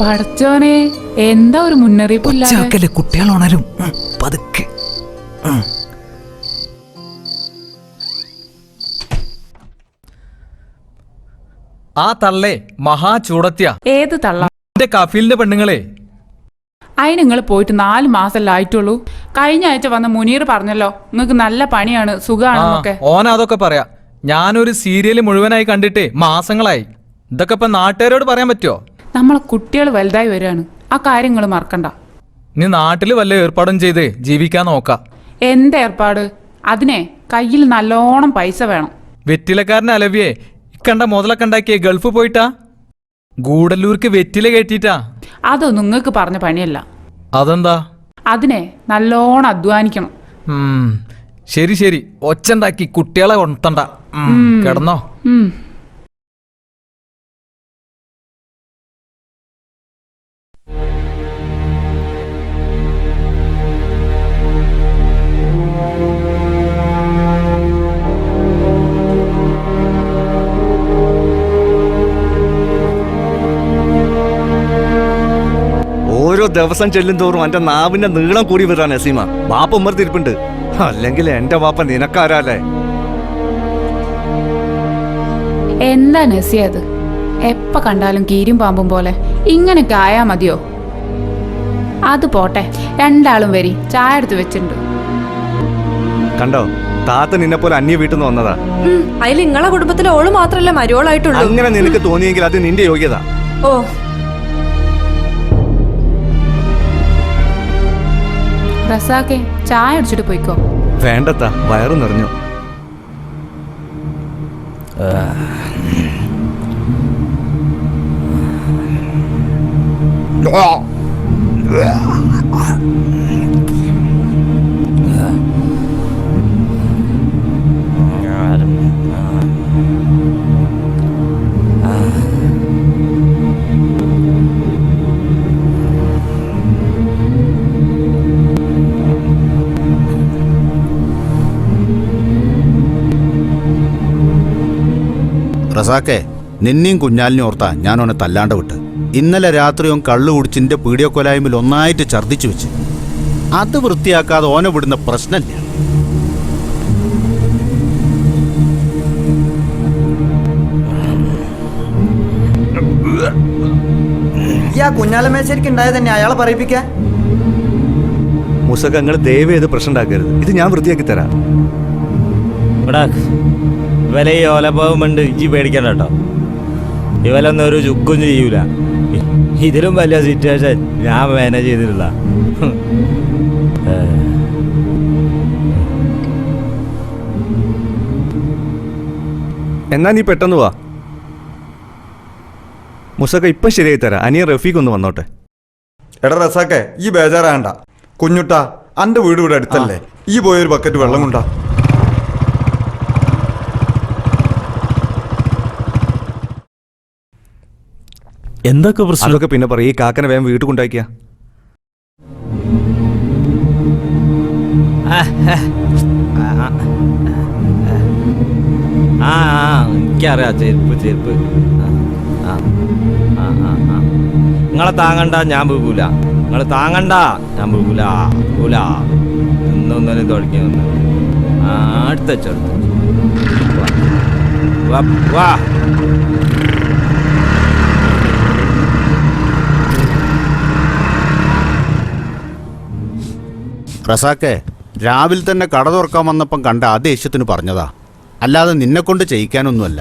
പടച്ചോനെ, എന്താ ഒരു മുന്നറിയിപ്പില്ല. കുട്ടികൾ ഉണരും. പതുക്കെ. ആ തള്ളേ മഹാ ചൂടത്തിയ. ഏത് തള്ള? കഫീലിന്റെ പെണ്ണുങ്ങളെ. അതിന് നിങ്ങൾ പോയിട്ട് 4 മാസമല്ലേ ആയിട്ടുള്ളൂ. കഴിഞ്ഞ ആഴ്ച വന്ന മുനീർ പറഞ്ഞല്ലോ നിങ്ങൾക്ക് നല്ല പണിയാണ്, സുഖാണെന്നൊക്കെ. ഓന അതൊക്കെ പറയാ. ഞാനൊരു സീരിയല് മുഴുവനായി കണ്ടിട്ടേ മാസങ്ങളായി. ഇതൊക്കെ ഇപ്പൊ നാട്ടുകാരോട് പറയാൻ പറ്റുമോ? നമ്മളെ കുട്ടികൾ വലുതായി വരികയാണ്, ആ കാര്യങ്ങൾ മറക്കണ്ട. നീ നാട്ടില് വല്ല ഏർപ്പാടും ചെയ്ത് ജീവിക്കാൻ നോക്കാം. എന്ത് ഏർപ്പാട്? അതിനെ കയ്യിൽ നല്ലോണം പൈസ വേണം. വെറ്റിലക്കാരനെ അലവിയെ ഇക്കണ്ട മുതലൊക്കെ ഉണ്ടാക്കിയ ഗൾഫ് പോയിട്ടാ? ഗൂഡല്ലൂർക്ക് വെറ്റില കെട്ടിട്ടാ? അതൊന്നും നിങ്ങൾക്ക് പറഞ്ഞ പണിയല്ല. അതെന്താ? അതിനെ നല്ലോണം അധ്വാനിക്കണം. ശരി ശരി, ഒച്ചുണ്ടാക്കി കുട്ടികളെ ഉണർത്തണ്ട. കിടന്നോ. ഓരോ ദിവസം ചെല്ലും തോറും എന്റെ നാവിന്റെ നീളം കൂടി വരാ നസീമ. വാപ്പ ഉമ്മർത്തിരിപ്പുണ്ട്, അല്ലെങ്കിൽ എന്റെ വാപ്പ നിനക്കാരാലേ? എന്താ നസിയത്? എപ്പ കണ്ടാലും കീരും പാമ്പും പോലെ ഇങ്ങനെയൊക്കെ ആയാ മതിയോ? അത് പോട്ടെ, രണ്ടാളും വരി, ചായ എടുത്ത് വെച്ചിട്ടുണ്ട്. കണ്ടോ, താത്ത നിന്നെ പോലെ അന്യ വീട്ടിൽ നിന്ന് വന്നതാ. അതിൽ നിങ്ങളെ കുടുംബത്തിലെ ഓള് മാത്രല്ല മരുവോളായിട്ടുള്ളൂ. അങ്ങനെ നിനക്ക് തോന്നിയെങ്കിൽ അത് നിന്റെ യോഗ്യത. ഓ, റസാക്കെ, ചായ അടിച്ചിട്ട് പോയിക്കോ. വേണ്ടത്താ, വയറു നിറഞ്ഞു. റസാക്കെ, നിന്നെയും കുഞ്ഞാലിനെ ഓർത്താ ഞാൻ ഓനെ തല്ലാണ്ട് വിട്ട്. ഇന്നലെ രാത്രിയും കള്ളു കുടിച്ചിന്റെ പീഡിയോക്കൊലായ്മയിൽ ഒന്നായിട്ട് ഛർദ്ദിച്ചു വെച്ച്. അത് വൃത്തിയാക്കാതെ ഓനെ വിടുന്ന പ്രശ്നമില്ല. കുഞ്ഞാലമേശ്ശേരിക്ക് ഉണ്ടായത് തന്നെ അയാളെ പറയിപ്പിക്കാൻ. മുസക, നിങ്ങൾ ദയവ് ചെയ്ത് പ്രശ്നം ഉണ്ടാക്കരുത്. ഇത് ഞാൻ വൃത്തിയാക്കി തരാം. ഇവലെ ഈ ഓലപ്പാവുമുണ്ട്, ഇജ്ജി പേടിക്കണ്ട കേട്ടോ. ഇവലൊന്നും ഒരു ചുക്കും ചെയ്യൂല. ഇതിലും വലിയ സിറ്റുവേഷൻ ഞാൻ മാനേജ് ചെയ്തിട്ടില്ല. എന്നാ നീ പെട്ടെന്ന് വാ. മുസക ഇപ്പം ശരിയായി തരാം. അനിയൻ റഫീഖ് ഒന്ന് വന്നോട്ടെ. എടാ റസാക്കെ, ഈ ബേജാറാണ്ട. കുഞ്ഞുട്ടാ, അന്റെ വീട് ഇവിടെ അടുത്തല്ലേ, ഈ പോയൊരു ബക്കറ്റ് വെള്ളം കൊണ്ടാ. എന്തൊക്കെ പ്രശ്നം? അതൊക്കെ പിന്നെ പറയും. ഈ കാക്കനെ വേഗം വീട്ടിൽ കൊണ്ടാക്കിയ. എനിക്കറിയാം, ചെരുപ്പ്. നിങ്ങളെ താങ്ങണ്ട, ഞാൻ വീകൂല. നിങ്ങൾ താങ്ങണ്ട, ഞാൻ വീകൂല. ഒന്നൊന്നും തുടങ്ങി ഒന്ന് അടുത്ത ചെറുത്ത് വാ. റസാക്കെ, രാവിലെ തന്നെ കട തുറക്കാൻ വന്നപ്പം കണ്ട ആ ദേഷ്യത്തിന് പറഞ്ഞതാ, അല്ലാതെ നിന്നെക്കൊണ്ട് ചെയ്യിക്കാനൊന്നുമല്ല.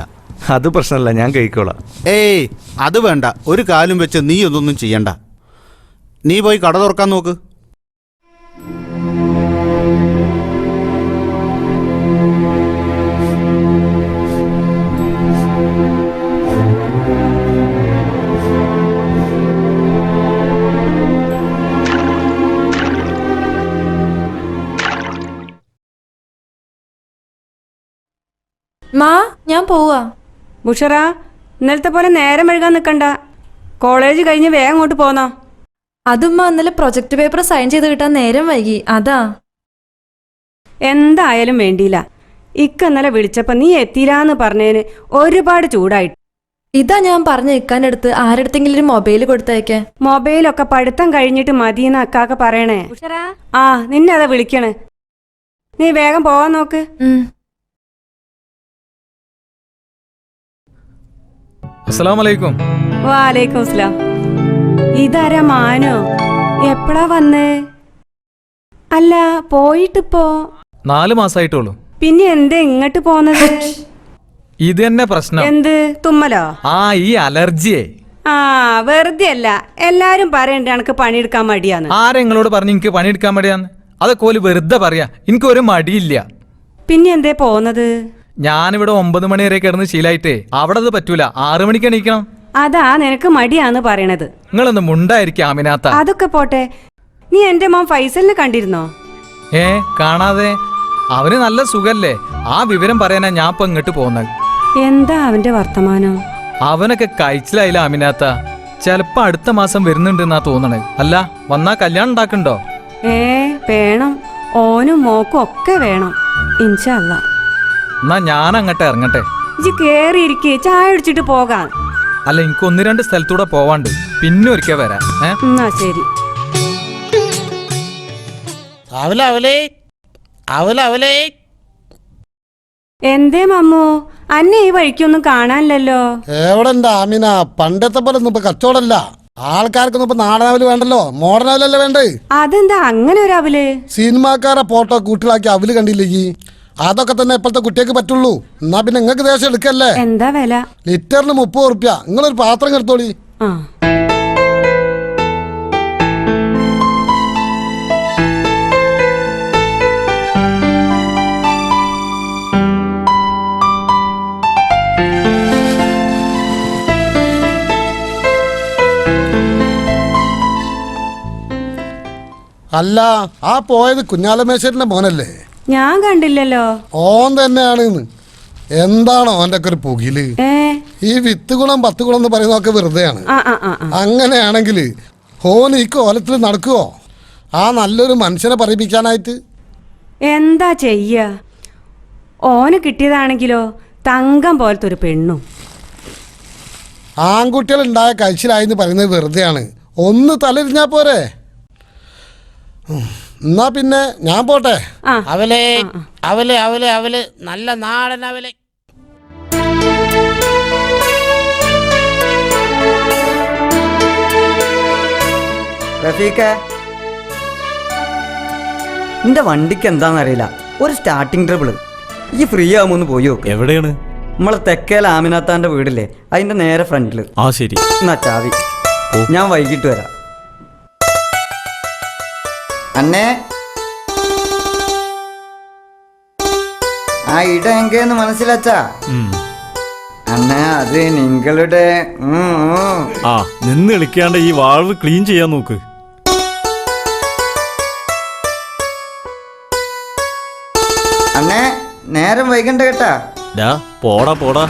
അത് പ്രശ്നമല്ല, ഞാൻ കഴിക്കോളാം. ഏയ്, അത് വേണ്ട. ഒരു കാലും വെച്ച് നീ ഒന്നൊന്നും ചെയ്യണ്ട. നീ പോയി കട തുറക്കാൻ നോക്ക്. മാ, ഞാൻ പോവാ. ബുഷറ, ഇന്നലത്തെ പോലെ നേരം മെഴുകാൻ നിൽക്കണ്ട. കോളേജ് കഴിഞ്ഞ് വേഗം അങ്ങോട്ട് പോന്നോ. അതുമ്മ ഇന്നലെ പ്രൊജക്ട് പേപ്പർ സൈൻ ചെയ്ത് കിട്ടാൻ നേരം വൈകി, അതാ. എന്തായാലും വേണ്ടിയില്ല. ഇക്ക ഇന്നലെ വിളിച്ചപ്പോൾ നീ എത്തിരാന്ന് പറഞ്ഞതിന് ഒരുപാട് ചൂടായിട്ട്. ഇതാ ഞാൻ പറഞ്ഞ ഇക്കാൻ്റെ അടുത്ത് ആരടുത്തെങ്കിലും ഒരു മൊബൈൽ കൊടുത്തയക്കാൻ. മൊബൈലൊക്കെ പഠിത്തം കഴിഞ്ഞിട്ട് മതിയെന്ന് അക്കാക്ക പറയണേ. ആ നിന്നെ അതാ വിളിക്കണേ, നീ വേഗം പോവാൻ നോക്ക്. അസ്സലാമലൈക്കും. വാലേക്കും അസ്സലാം. ഇതാരാ മാനോ? എപ്പോഴാ വന്നേ? അല്ല പോയിട്ടിപ്പോ 4 മാസമായിട്ടുള്ളൂ. പിന്നെ എന്തേ ഇങ്ങോട്ട് പോന്നത്? ഇത് തന്നെ പ്രശ്നം. എന്ത് തുമ്മലോ? ഈ അലർജിയെ. ആ വെറുതെ അല്ല, എല്ലാരും പറയണ്ട എനക്ക് പണിയെടുക്കാൻ മടിയാന്ന്. ആരെങ്ങളോട് പറഞ്ഞു എനിക്ക് പണിയെടുക്കാൻ മടിയാന്ന്? അതൊക്കെ ഓല് വെറുതെ പറയാ. എനിക്കൊരു മടിയില്ല. പിന്നെ എന്തേ പോന്നത്? ഞാനിവിടെ 9 മണി വരെ കിടന്ന് ശീലായിട്ടേ അവിടെ അത് പറ്റൂല. 6 മണിക്ക് എണീക്കണം. അതാ നിനക്ക് മടിയാന്ന് പറയണത്. നിങ്ങളൊന്ന് മുണ്ടായിരിക്കും ആമിനാത്ത. അതൊക്കെ പോട്ടെ, നീ എന്റെ മോൻ ഫൈസലിനെ കണ്ടിരുന്നോ? കാണാതെ. അവന് നല്ല സുഖല്ലേ? ആ വിവരം പറയാനാ ഞാൻ ഇപ്പൊ ഇങ്ങോട്ട് പോകുന്നത്. എന്താ അവന്റെ വർത്തമാനം? അവനൊക്കെ കഴിച്ചിലായില്ല ആമിനാത്ത. ചെലപ്പോ അടുത്ത മാസം വരുന്നുണ്ടെന്നാ തോന്നണേ. അല്ല വന്നാ കല്യാണം ഉണ്ടാക്കണ്ടോ? വേണം. ഓനും മോക്കും ഒക്കെ വേണം ഇൻഷാ അല്ലാ. എന്നാ ഞാൻ അങ്ങോട്ട് ഇറങ്ങട്ടെ. ഇജ്ജ് കേറിയിരിക്കേ, ചായ അടിച്ചിട്ട് പോകാൻ. അല്ല എനിക്ക് 1-2 സ്ഥലത്തൂടെ പോവാണ്ട്. പിന്നെ ഒരിക്കൽ വരാം. എന്നാ ശരി. എന്തേ മമ്മു, അന്നെ ഈ വഴിക്കൊന്നും കാണാനില്ലല്ലോ. എവിടെ ആമിന? പണ്ടത്തെ പോലെ ഒന്നും ഇപ്പൊ കച്ചവടമല്ല. ആൾക്കാർക്കൊന്നും ഇപ്പൊ നാടനാവല് വേണ്ടല്ലോ, മോഡേൺ അവലല്ലേ വേണ്ടേ? അതെന്താ അങ്ങനെ ഒരു അവല്? സിനിമാക്കാരെ ഫോട്ടോ കൂട്ടിലാക്കി അവല് കണ്ടില്ലേ? അതൊക്കെ തന്നെ ഇപ്പോഴത്തെ കുട്ടികൾക്ക് പറ്റുള്ളൂ. എന്നാ പിന്നെ നിങ്ങൾക്ക് ദേശം എടുക്കല്ലേ? എന്താ വില? ലിറ്ററിന് 30 ഉറുപ്പ്യ. നിങ്ങളൊരു പാത്രം എടുത്തോളി. ആ അല്ല, ആ പോയത് കുഞ്ഞാലമേശ്വരന്റെ മോനല്ലേ? ഞാൻ കണ്ടില്ലല്ലോ. ഓൻ തന്നെയാണ്. എന്താണ് ഓന്റെ ഒക്കെ ഒരു പുകില്? ഈ 10 ഗുണം 10 ഗുണം എന്ന് പറയുന്നതൊക്കെ വെറുതെയാണ്. അങ്ങനെയാണെങ്കിൽ ഓൻ ഈ കോലത്തിൽ നടക്കുവോ? ആ നല്ലൊരു മനുഷ്യനെ പറയിപ്പിക്കാനായിട്ട് എന്താ ചെയ്യ? ഓന് കിട്ടിയതാണെങ്കിലോ തങ്കം പോലത്തെ ഒരു പെണ്ണും. ആൺകുട്ടികൾ ഉണ്ടായ കഴിച്ചിലായെന്ന് പറയുന്നത് വെറുതെയാണ്. ഒന്ന് തലരിഞ്ഞാ പോരെ? എന്നാ പിന്നെ ഞാൻ പോട്ടെ. അവലെ അവലെ അവലെ അവല് നല്ല നാടൻ അവലെ. റഫീഖേ, നിന്റെ വണ്ടിക്ക് എന്താണെന്നറിയില്ല, ഒരു സ്റ്റാർട്ടിങ് ട്രബിള്. ഈ ഫ്രീ ആവുമോന്ന് പോയി നോക്ക്. എവിടെയാണ്? നമ്മളെ തെക്കേൽ ആമിനാത്താന്റെ വീടില്ലേ, അതിന്റെ നേരെ ഫ്രണ്ടില്. ശരി. എന്നാ ചാവി. ഞാൻ വൈകിട്ട് വരാം. അന്നേ ആ ഇട എങ്കേന്ന് മനസ്സിലാച്ചാ? അന്നേ അത് നിങ്ങളുടെ നിന്ന് കളിക്കാണ്ട് ഈ വാൾവ് ക്ലീൻ ചെയ്യാൻ നോക്ക്. അന്നേ നേരം വൈകണ്ട കേട്ടാ. പോടാ പോടാ.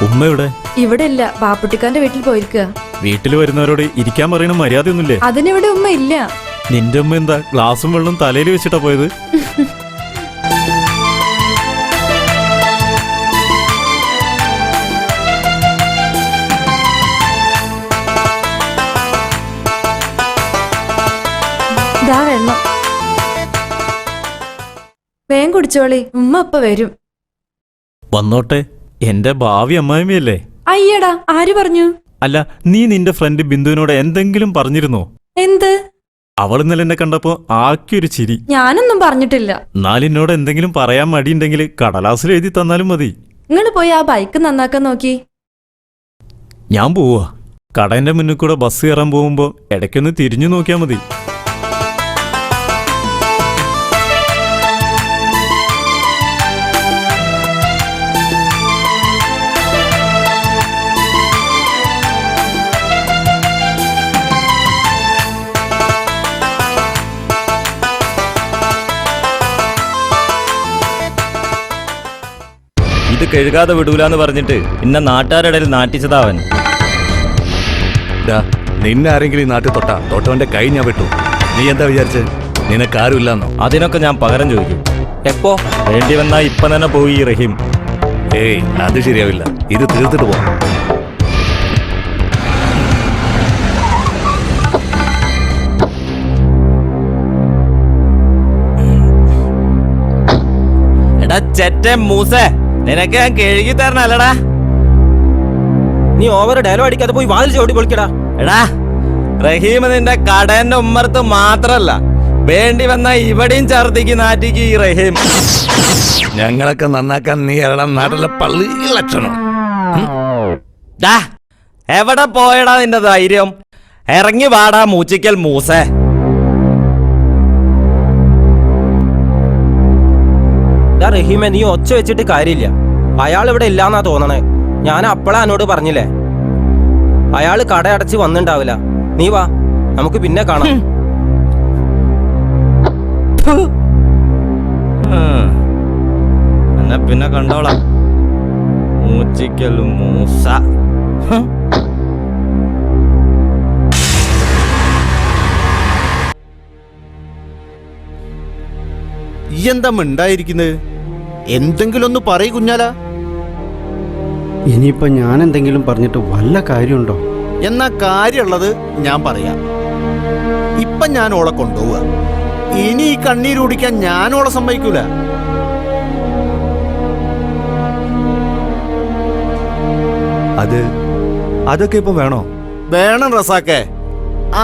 ഉമ്മ എവിടെ? ഇവിടെ ഇല്ല, ബാപ്പുട്ടിക്കാന്റെ വീട്ടിൽ പോയിരിക്കുക. വീട്ടിൽ വരുന്നവരോട് ഇരിക്കാൻ പറയണ മര്യാദയൊന്നുമില്ലേ? അതിനിവിടെ ഉമ്മ ഇല്ല. നിന്റെ ഉമ്മ എന്താ ഗ്ലാസും വെള്ളം തലയിൽ വെച്ചിട്ടാ പോയത്? വെള്ളം വേഗം കുടിച്ചോളി, ഉമ്മ അപ്പ വരും. വന്നോട്ടെ, എന്റെ ഭാവി അമ്മായിമ്മയല്ലേ? അയ്യടാ, ആര് പറഞ്ഞു? അല്ല, നീ നിന്റെ ഫ്രണ്ട് ബിന്ദുവിനോട് എന്തെങ്കിലും പറഞ്ഞിരുന്നോ? എന്ത്? അവൾ ഇന്നലെ എന്നെ കണ്ടപ്പോ ആക്കിയൊരു ചിരി. ഞാനൊന്നും പറഞ്ഞിട്ടില്ല. എന്നാൽ എന്നോട് എന്തെങ്കിലും പറയാൻ മടിയുണ്ടെങ്കിൽ കടലാസിൽ എഴുതി തന്നാലും മതി. നിങ്ങൾ പോയി ആ ബൈക്ക് നന്നാക്കാൻ നോക്കി. ഞാൻ പോവാ. കടന്റെ മുന്നിൽ കൂടെ ബസ് കയറാൻ പോകുമ്പോ ഇടയ്ക്കൊന്ന് തിരിഞ്ഞു നോക്കിയാ മതി. ഇത് കഴുകാതെ വിടൂലെന്ന് പറഞ്ഞിട്ട് ഇന്നെ നാട്ടുകാരുടെ ഇടയിൽ നാട്ടിച്ചതാവൻ. നിന്നെ ആരെങ്കിലും ഈ നാട്ടിൽ തൊട്ടവന്റെ കൈ ഞാൻ വിട്ടു. നീ എന്താ വിചാരിച്ചത്? നിനക്കാരുമില്ലെന്നോ? അതിനൊക്കെ ഞാൻ പകരം ചോദിക്കും. എപ്പോ വേണ്ടി വന്നാ ഇപ്പൊ തന്നെ പോയി റഹീം. ഏയ്, അത് ശരിയാവില്ല. ഇത് തീർത്തിട്ട് പോ. എടാ ചെറ്റ മൂസേ, നിനക്ക് ഞാൻ കഴുകി തരണല്ലടാ. നീ ഓവർ ഡയലോഗ് അടിക്കാതെ പോയി വാതിൽ ചവിട്ടി പൊളിക്കടാ. എടാ റഹീം നിന്റെ കടന്റെ ഉമ്മർത്ത് മാത്രല്ല, വേണ്ടി വന്ന ഇവിടെയും ഛർദിക്ക് നാറ്റിക്ക് ഈ റഹീം. ഞങ്ങളൊക്കെ നന്നാക്കാൻ നീ എല്ലാം നാട്ടിലെ പള്ളി ലക്ഷണം. എവിടെ പോയടാ നിന്റെ ധൈര്യം? ഇറങ്ങി വാടാ മൂച്ചിക്കൽ മൂസേ. റഹീമെ, നീ ഒച്ച വെച്ചിട്ട് കാര്യമില്ല. അയാൾ ഇവിടെ ഇല്ലാന്നാ തോന്നണേ. ഞാൻ അപ്പളാ എന്നോട് പറഞ്ഞില്ലേ, അയാള് കട അടച്ച് വന്നിണ്ടാവില്ല. നീ വാ, നമുക്ക് പിന്നെ കാണാം. എന്നെ പിന്നെ കണ്ടോളാം മൂച്ചിക്കൽ മൂസ. ഈ എന്താ മിണ്ടായിരിക്കുന്നത്? എന്തെങ്കിലും ഒന്ന് പറയ് കുഞ്ഞാല. ഇനിയിപ്പോ ഞാൻ എന്തെങ്കിലും പറഞ്ഞിട്ട് വല്ല കാര്യമുണ്ടോ? എന്നാ കാര്യമുള്ളത് ഞാൻ പറയാം. ഇപ്പൊ ഞാൻ ഓളെ കൊണ്ടുപോവുക. ഇനി ഈ കണ്ണീര് കുടിക്കാൻ ഞാൻ ഓളെ സമ്മതിക്കൂല. അതൊക്കെ ഇപ്പൊ വേണോ? വേണം റസാക്കെ.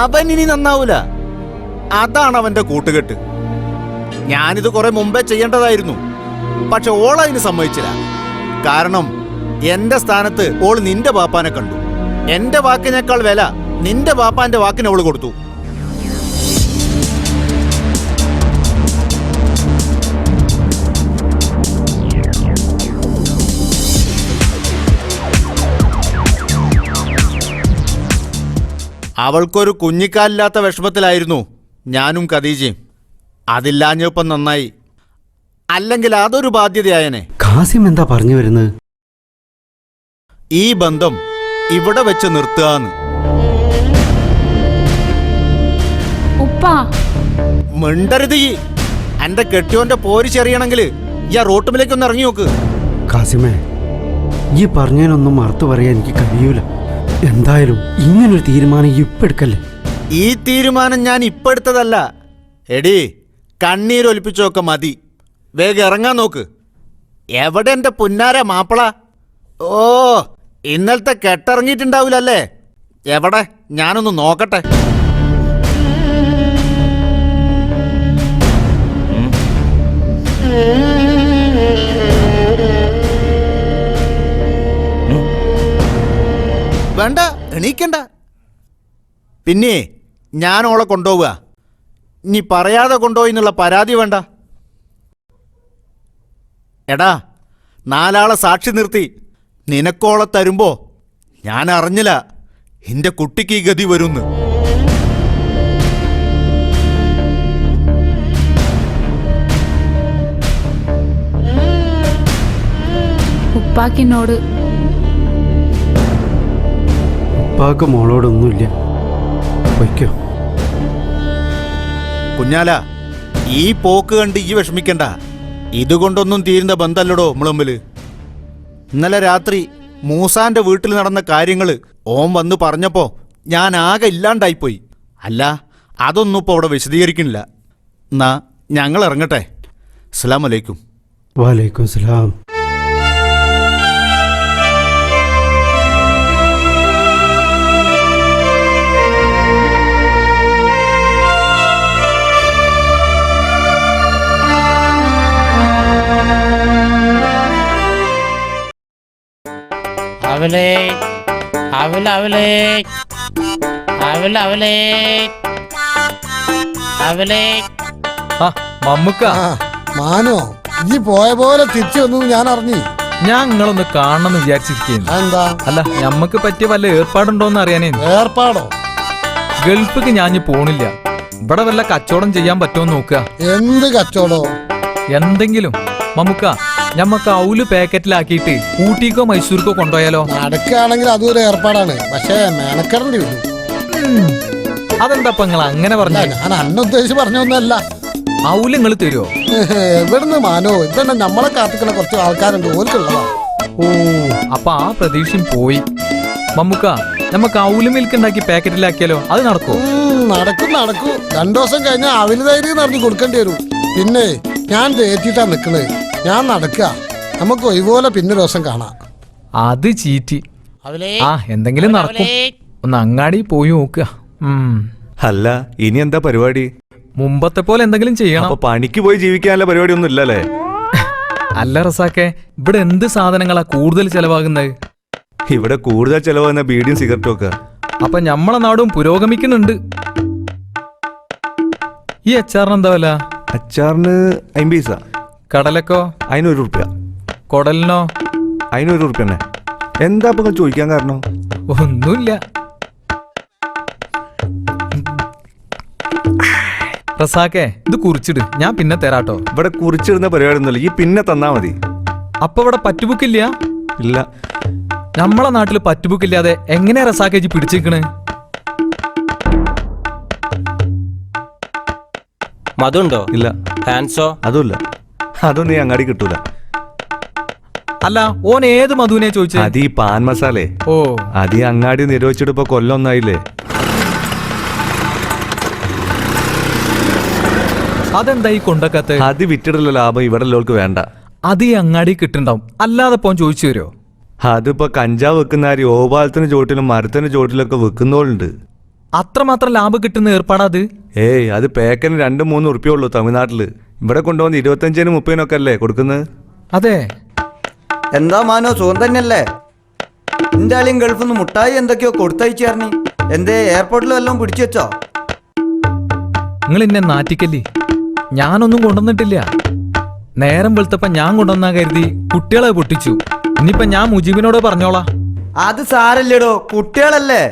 അവൻ ഇനി നന്നാവൂല. അതാണ് അവന്റെ കൂട്ടുകെട്ട്. ഞാനിത് കുറെ മുമ്പേ ചെയ്യേണ്ടതായിരുന്നു. പക്ഷെ ഓൾ അതിന് സമ്മതിച്ചില്ല. കാരണം എന്റെ സ്ഥാനത്ത് ഓൾ നിന്റെ ബാപ്പാനെ കണ്ടു. എന്റെ വാക്കിനേക്കാൾ വില നിന്റെ ബാപ്പാന്റെ വാക്കിന് അവള് കൊടുത്തു. അവൾക്കൊരു കുഞ്ഞിക്കാലില്ലാത്ത വിഷമത്തിലായിരുന്നു ഞാനും ഖദീജയും. അതില്ലാഞ്ഞപ്പം നന്നായി. അല്ലെങ്കിൽ അതൊരു ബാധ്യതയായനെ. കാസിം എന്താ പറഞ്ഞു വരുന്നത്? ഈ ബന്ധം ഇവിടെ വെച്ച് നിർത്തുകയെന്ന്. ഉപ്പാ മിണ്ടരുത്. ഈ എന്റെ കെട്ടിയോന്റെ പോര് ചെറിയണമെങ്കിൽ ഈ റോട്ടുമിലേക്കൊന്ന് ഇറങ്ങി നോക്ക്. കാസിമേ, ഈ പറഞ്ഞതിനൊന്നും മറുത്തു പറയാൻ എനിക്ക് കഴിയൂല. എന്തായാലും ഇങ്ങനൊരു തീരുമാനം ഇപ്പൊ എടുക്കല്ലേ. ഈ തീരുമാനം ഞാൻ ഇപ്പൊ എടുത്തതല്ല. എടി, കണ്ണീരൊലിപ്പിച്ചൊക്കെ മതി. വേഗം ഇറങ്ങാൻ നോക്ക്. എവിടെ എന്റെ പുന്നാര മാപ്പിള? ഓ, ഇന്നലത്തെ കെട്ടിറങ്ങിയിട്ടുണ്ടാവില്ലല്ലേ? എവിടെ? ഞാനൊന്ന് നോക്കട്ടെ. വേണ്ട, എണീക്കണ്ട. പിന്നെ ഞാൻ ഓളെ കൊണ്ടുപോവുക. നീ പറയാതെ കൊണ്ടുപോയി എന്നുള്ള പരാതി വേണ്ട. എടാ, 4 ആളെ സാക്ഷി നിർത്തി നിനക്കോളെ തരുമ്പോ ഞാൻ അറിഞ്ഞില്ല എന്റെ കുട്ടിക്ക് ഈ ഗതി വരുന്ന്. ഉപ്പാക്കിനോട് ഉപ്പാക്ക് മോളോടൊന്നുമില്ല. വയ്ക്കോ കുഞ്ഞാല, ഈ പോക്ക് കണ്ട് ഈ വിഷമിക്കണ്ട. ഇതുകൊണ്ടൊന്നും തീരുന്ന ബന്ധല്ലടോ മുളമ്പില്. ഇന്നലെ രാത്രി മൂസാന്റെ വീട്ടിൽ നടന്ന കാര്യങ്ങള് ഓൻ വന്ന് പറഞ്ഞപ്പോ ഞാൻ ആകെ ഇല്ലാണ്ടായിപ്പോയി. അല്ല, അതൊന്നും ഇപ്പോൾ അവിടെ വിശദീകരിക്കണില്ല. എന്നാ ഞങ്ങൾ ഇറങ്ങട്ടെ. അസ്സലാമു അലൈക്കും. വലൈക്കും സലാം. അവലേ അവല അവലേ അവല അവലേ അവലേ. മമ്മുക്ക, മാനോ, ഈ പോയ പോലെ തിരിച്ചു വന്നു ഞാൻ അറിഞ്ഞു. ഞാൻ നിങ്ങളൊന്ന് കാണണമെന്ന് വിചാരിച്ചിരിക്കുന്നു. എന്താ? അല്ല, ഞമ്മക്ക് പറ്റിയ വല്ല ഏർപ്പാടുണ്ടോന്ന് അറിയാനേ. ഏർപ്പാടോ? ഗൾഫിക്ക് ഞാൻ പോണില്ല. ഇവിടെ വല്ല കച്ചവടം ചെയ്യാൻ പറ്റുമോ നോക്കുക. എന്ത് കച്ചവടോ? എന്തെങ്കിലും. മമ്മുക്ക, ഞമ്മക്ക് ഔല് പാക്കറ്റിലാക്കിയിട്ട് ഊട്ടിക്കോ മൈസൂർക്കോ കൊണ്ടുപോയാലോ? നടക്കുകയാണെങ്കിൽ അതും ഒരു ഏർപ്പാടാണ്, പക്ഷേ മെനക്കെടേണ്ടി വരും. അതെന്താ നിങ്ങൾ അങ്ങനെ പറഞ്ഞ? ഞാൻ അന്നുദ്ദേശിച്ച് പറഞ്ഞൊന്നുമല്ല. ഔല് നിങ്ങൾ തരുമോ? എവിടുന്ന് മാനോ, ഇതന്നെ നമ്മളെ കാത്തിക്കുന്ന കുറച്ച് ആൾക്കാരുണ്ട്, ഓൽക്കുള്ളതാ. ഓ, അപ്പൊ ആ പ്രതീക്ഷയും പോയി. മമ്മുക്ക, നമുക്ക് ഔല് മിൽക്ക് ഉണ്ടാക്കി പാക്കറ്റിലാക്കിയാലോ? അത് നടക്കോ? നടക്കും. 2 ദിവസം കഴിഞ്ഞാൽ അവില് തൈര് നിറഞ്ഞു കൊടുക്കേണ്ടി വരും. പിന്നെ ഞാൻ തേറ്റിട്ടാ നിക്കണേ, ഞാൻ നടക്കുക. നമുക്ക് ഒഴിപോലെ പിന്നെ ദിവസം കാണാം. അത് ചീറ്റി. ആ, എന്തെങ്കിലും നടക്കും. ഒന്ന് അങ്ങാടി പോയി നോക്കുക. അല്ല, ഇനി എന്താ പരിപാടി? മുമ്പത്തെ പോലെ എന്തെങ്കിലും ചെയ്യണം. അപ്പൊ പണിക്ക് പോയി ജീവിക്കാനുള്ള പരിപാടി ഒന്നും ഇല്ലല്ലേ? അല്ല റസാക്കെ, ഇവിടെ എന്ത് സാധനങ്ങളാ കൂടുതൽ ചെലവാകുന്നത്? ഇവിടെ കൂടുതൽ ചെലവാകുന്ന ബീഡിയും സിഗരറ്റും ഒക്കെ. അപ്പൊ ഞമ്മളെ നാടും പുരോഗമിക്കുന്നുണ്ട്. ഈ അച്ചാറിന് എന്താ വില? അച്ചാറിന് 50 പൈസ. കടലക്കോ? അതിന് 1 റുപ്യ. കൊടലിനോ? അതിന് 1 റുപ്യ തന്നെ. എന്താ ഇപ്പൊ ചോദിക്കാൻ കാരണം? ഒന്നുമില്ല. റസാക്കെ, ഇത് കുറിച്ചിട്, ഞാൻ പിന്നെ തരാട്ടോ. ഇവിടെ കുറിച്ചിടുന്ന പരിപാടി ഒന്നുമില്ല, ഈ പിന്നെ തന്നാ മതി. അപ്പൊ ഇവിടെ പറ്റുബുക്കില്ല? ഇല്ല. നമ്മളെ നാട്ടില് പറ്റുബുക്കില്ലാതെ എങ്ങനെയാ റസാക്കേജി പിടിച്ചിരിക്കണ്? മധുണ്ടോ? ഇല്ല. ഹാൻസോ? അതുമില്ല. അതൊന്നും ഈ അങ്ങാടി കിട്ടൂല. അല്ല, ഓൻ ഏത് മധുവിനെ ചോദിച്ചത്? അത് ഈ പാൻ മസാലേ. ഓ, അത് ഈ അങ്ങാടി നിരോധിച്ചിട്ട് ഇപ്പൊ കൊല്ലൊന്നായില്ലേ. അതെന്താ ഈ കൊണ്ടക്കത്ത്? അത് വിറ്റിടുള്ള ലാഭം ഇവിടെ ഉള്ളവർക്ക് വേണ്ട. അത് ഈ അങ്ങാടി കിട്ടുണ്ടാവും, അല്ലാതെ പോൻ ചോദിച്ചു തരുമോ? അതിപ്പോ കഞ്ചാവ് വെക്കുന്നാരി ഓപാലത്തിന് ചോട്ടിലും മരത്തിന് ചോട്ടിലൊക്കെ വെക്കുന്നോളുണ്ട്. അത്രമാത്രം ലാഭം കിട്ടുന്ന ഏർപ്പാടാത്? ഏയ്, അത് പേക്കന് 2-3 ഉറുപ്പ്യ ഉള്ളൂ തമിഴ്നാട്ടില്. ഇവിടെ കൊണ്ടുവന്ന് 25-30 ഒക്കെ കൊടുക്കുന്നത്. അതെ. എന്താ മാനോ, സുഖം തന്നെയല്ലേ? എന്റെ ആളിയും ഗൾഫിൽ നിന്ന് മുട്ടായി എന്തൊക്കെയോ കൊടുത്തയച്ചേർന്നി. എന്തേ എയർപോർട്ടിൽ വല്ലതും പിടിച്ചു വെച്ചോ? നിങ്ങൾ എന്നെ നാറ്റിക്കല്ലേ? ഞാനൊന്നും കൊണ്ടുവന്നിട്ടില്ല. നേരം വെളുത്തപ്പ ഞാൻ കൊണ്ടുവന്നാ കരുതി കുട്ടികളെ പൊട്ടിച്ചു. ഇനിയിപ്പൊ ഞാൻ മുജീബിനോട് പറഞ്ഞോളാം. അത് സാരല്ലേടോ, കുട്ടികളല്ലേ.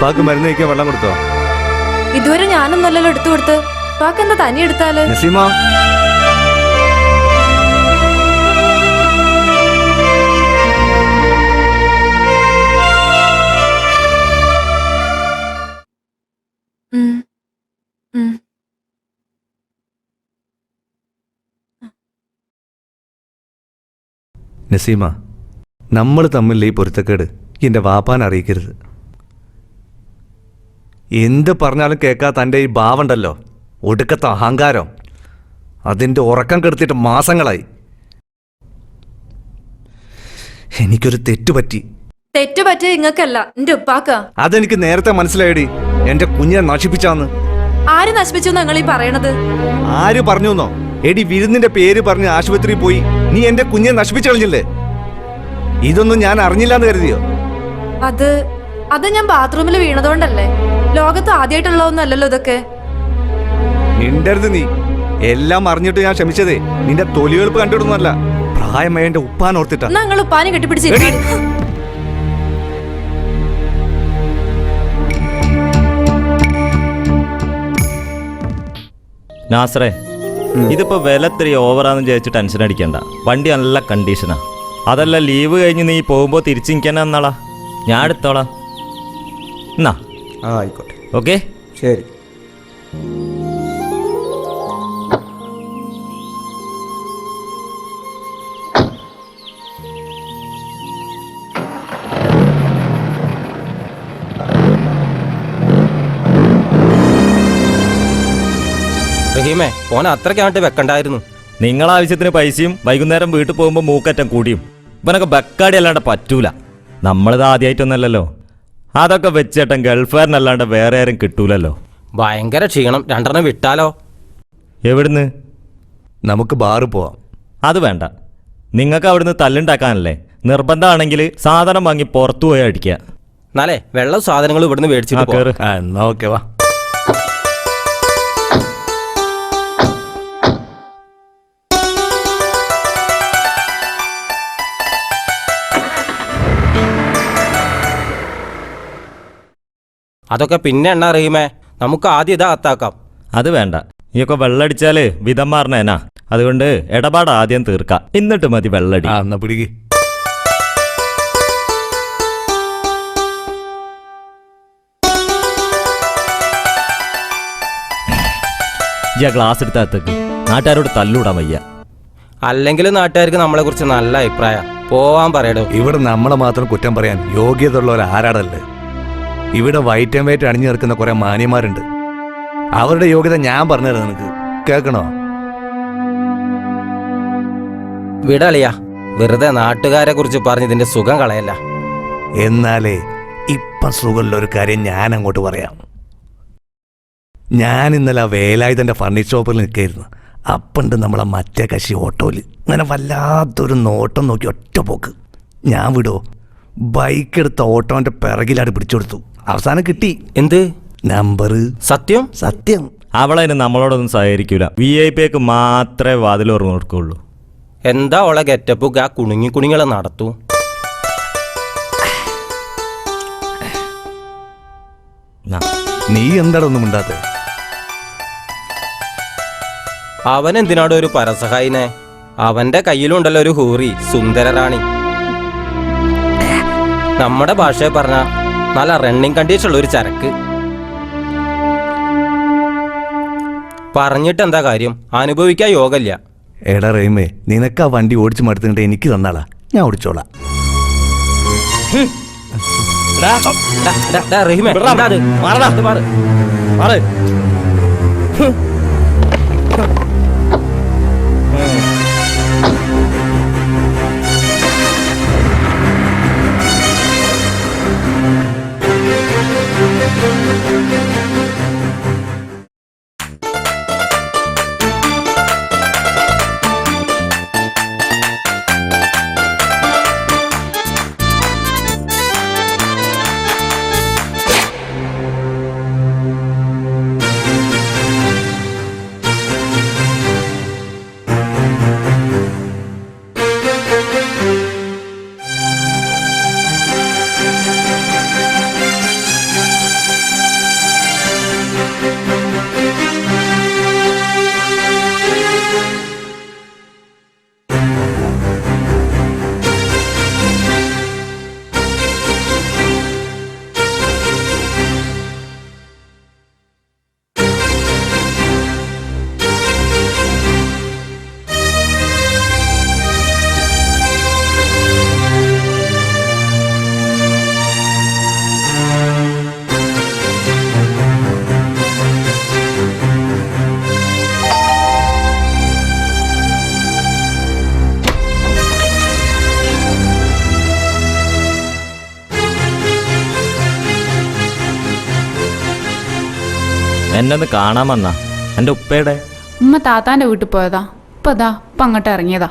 പാക്ക് മരുന്ന് കഴിക്കാൻ വെള്ളം കൊടുത്തോ? ഇതുവരെ ഞാനൊന്നല്ലല്ലോ എടുത്തു കൊടുത്ത്. പാക്ക് എന്താ തനി എടുത്താല്? നസീമ, നമ്മൾ തമ്മിൽ ഈ പൊരുത്തക്കേട് എൻ്റെ വാപ്പാൻ അറിയിക്കരുത്. എന്ത് പറഞ്ഞാലും കേൾക്കാത്ത തൻ്റെ ഈ ഭാവമുണ്ടല്ലോ, ഒടുക്കത്തെ അഹങ്കാരം, അതിൻ്റെ ഉറക്കം കെടുത്തിട്ട് മാസങ്ങളായി. എനിക്കൊരു തെറ്റുപറ്റി. തെറ്റുപറ്റിയ ഇങ്ങക്കല്ല, എന്റെ ഉപ്പാക്ക. അതെനിക്ക് നേരത്തെ മനസ്സിലായടി. എന്റെ കുഞ്ഞിനെ നശിപ്പിച്ചാന്ന്. ആര് നശിപ്പിച്ചു നിങ്ങൾ ഈ പറയണത്? ആര് പറഞ്ഞുന്നോ? എടി, വിരുന്നിന്റെ പേര് പറഞ്ഞ് ആശുപത്രിയിൽ പോയി നീ എന്റെ കുഞ്ഞിനെ നശിപ്പിച്ചു കളഞ്ഞില്ലേ? ഇതൊന്നും ഞാൻ അറിഞ്ഞില്ലാന്ന് കരുതിയോ? അത് ഞാൻ ബാത്റൂമിൽ വീണതുകൊണ്ടല്ലേ. ലോകത്ത് ആദ്യമായിട്ടുള്ളതൊന്നും അല്ലല്ലോ ഇതൊക്കെ. മിണ്ടരുത് നീ. എല്ലാം അറിഞ്ഞിട്ട് ഞാൻ ക്ഷമിച്ചതേ നിന്റെ തൊലിവെളുപ്പ് കണ്ടിടുന്നല്ല, പ്രായമായ എന്റെ ഉപ്പാൻ ഓർത്തിട്ടാ. നിങ്ങൾ ഉപ്പാനെ കെട്ടിപ്പിടിച്ച് നാസറേ, ഇതിപ്പോ വില ഇത്തിരി ഓവറാന്ന് ചോദിച്ച് ടെൻഷൻ അടിക്കണ്ട. വണ്ടി നല്ല കണ്ടീഷനാ. അതല്ല, ലീവ് കഴിഞ്ഞ് നീ പോകുമ്പോ തിരിച്ചു നിൽക്കാനാ എന്നാളാ, ഞാൻ എടുത്തോളാം. എന്നാ ആയിക്കോട്ടെ. ഓക്കെ, ശരി. റഹീമേ, ഓൻ അത്രയ്ക്കാണ്ട് വെക്കണ്ടായിരുന്നു. നിങ്ങളാവശ്യത്തിന് പൈസയും വൈകുന്നേരം വീട്ടിൽ പോകുമ്പോൾ മൂക്കറ്റം കൂടിയും. ഇവനൊക്കെ ബക്കാടി അല്ലാണ്ട് പറ്റൂല. നമ്മളിത് ആദ്യമായിട്ടൊന്നല്ലല്ലോ. അതൊക്കെ വെച്ചേട്ടൻ ഗൾഫുകാരനല്ലാണ്ട് വേറെ ആരും കിട്ടൂലല്ലോ. ഭയങ്കര ക്ഷീണം, 2 വിട്ടാലോ? എവിടുന്ന്? നമുക്ക് ബാറ് പോവാം. അത് വേണ്ട, നിങ്ങൾക്ക് അവിടുന്ന് തല്ലുണ്ടാക്കാനല്ലേ. നിർബന്ധമാണെങ്കിൽ സാധനം വാങ്ങി പുറത്തു പോയി അടിക്കുക. എന്നാലേ വെള്ളം സാധനങ്ങൾ ഇവിടുന്ന് മേടിച്ചിട്ട് എന്നാ ഓക്കെ, വാ. അതൊക്കെ പിന്നെ എണ്ണ റഹീമേ, നമുക്ക് ആദ്യം ഇതാ അത്താക്കാം. അത് വേണ്ട, നീയൊക്കെ വെള്ളടിച്ചാല് വിധം മാറണേനാ. അതുകൊണ്ട് ഇടപാട് ആദ്യം തീർക്കാം, എന്നിട്ട് മതി വെള്ളടി. എന്നാ പിടിക്ക്. ഗ്ലാസ് എടുത്താത്തേക്ക് നാട്ടുകാരോട് തല്ലൂടാൻ വയ്യ. അല്ലെങ്കിൽ നാട്ടുകാർക്ക് നമ്മളെ കുറിച്ച് നല്ല അഭിപ്രായം. പോവാൻ പറയടോ. ഇവിടെ നമ്മളെ മാത്രം കുറ്റം പറയാൻ യോഗ്യതയുള്ള ആരാടല്ലേ. ഇവിടെ വൈറ്റ് ആൻഡ് വൈറ്റ് അണിഞ്ഞു നിൽക്കുന്ന കുറെ മാന്യന്മാരുണ്ട്. അവരുടെ യോഗ്യത ഞാൻ പറഞ്ഞുതരാം, നിനക്ക് കേൾക്കണോ? വിടളിയാ, വെറുതെ നാട്ടുകാരെ കുറിച്ച് പറഞ്ഞ് ഇതിന്റെ സുഖം കളയല്ല. എന്നാലേ ഇപ്പം സുഖമുള്ള ഒരു കാര്യം ഞാൻ അങ്ങോട്ട് പറയാം. ഞാൻ ഇന്നലെ വേലായുധൻ്റെ ഫർണിച്ചർ ഷോപ്പിൽ നിൽക്കായിരുന്നു. അപ്പുണ്ട് നമ്മളെ മറ്റേ കശി ഓട്ടോയിൽ ഇങ്ങനെ വല്ലാത്തൊരു നോട്ടം നോക്കി ഒറ്റ പോക്ക്. ഞാൻ വിടോ, ബൈക്ക് എടുത്ത ഓട്ടോന്റെ പിറകിലായിട്ട് പിടിച്ചു കൊടുത്തു. അവസാനം കിട്ടി. എന്ത് നമ്പർ? സത്യം സത്യം. അവളതിന് നമ്മളോടൊന്നും സഹകരിക്കൂല. VIP മാത്രമേ വാതിൽ ഓർമ്മ കൊടുക്കുള്ളൂ. എന്താ ഓളെ ഗെറ്റപ്പ്? ആ കുണുങ്ങിളെ നടത്തൂ. നീ എന്താട ഒന്നും മിണ്ടാത്തെ? അവൻ എന്തിനാടോ ഒരു പരസഹായിനെ? അവന്റെ കയ്യിലുണ്ടല്ലോ ഒരു ഹൂറി, സുന്ദരറാണി. നമ്മുടെ ഭാഷയെ പറഞ്ഞ നല്ല റണ്ണിങ് കണ്ടീഷനുള്ള ഒരു ചരക്ക്. പറഞ്ഞിട്ട് എന്താ കാര്യം? അനുഭവിക്കാൻ യോഗമില്ല. എടാ റഹീമേ, നിനക്ക് ആ വണ്ടി ഓടിച്ചു മടുത്തിട്ട് എനിക്ക് തന്നാളാ, ഞാൻ ഓടിച്ചോളാം. എന്നെ ഒന്ന് കാണാൻ വന്നാ? എൻ്റെ ഉപ്പയുടെ ഉമ്മ താത്താന്റെ വീട്ടിൽ പോയതാ. ഇപ്പതാ ഇപ്പം അങ്ങോട്ട് ഇറങ്ങിയതാ.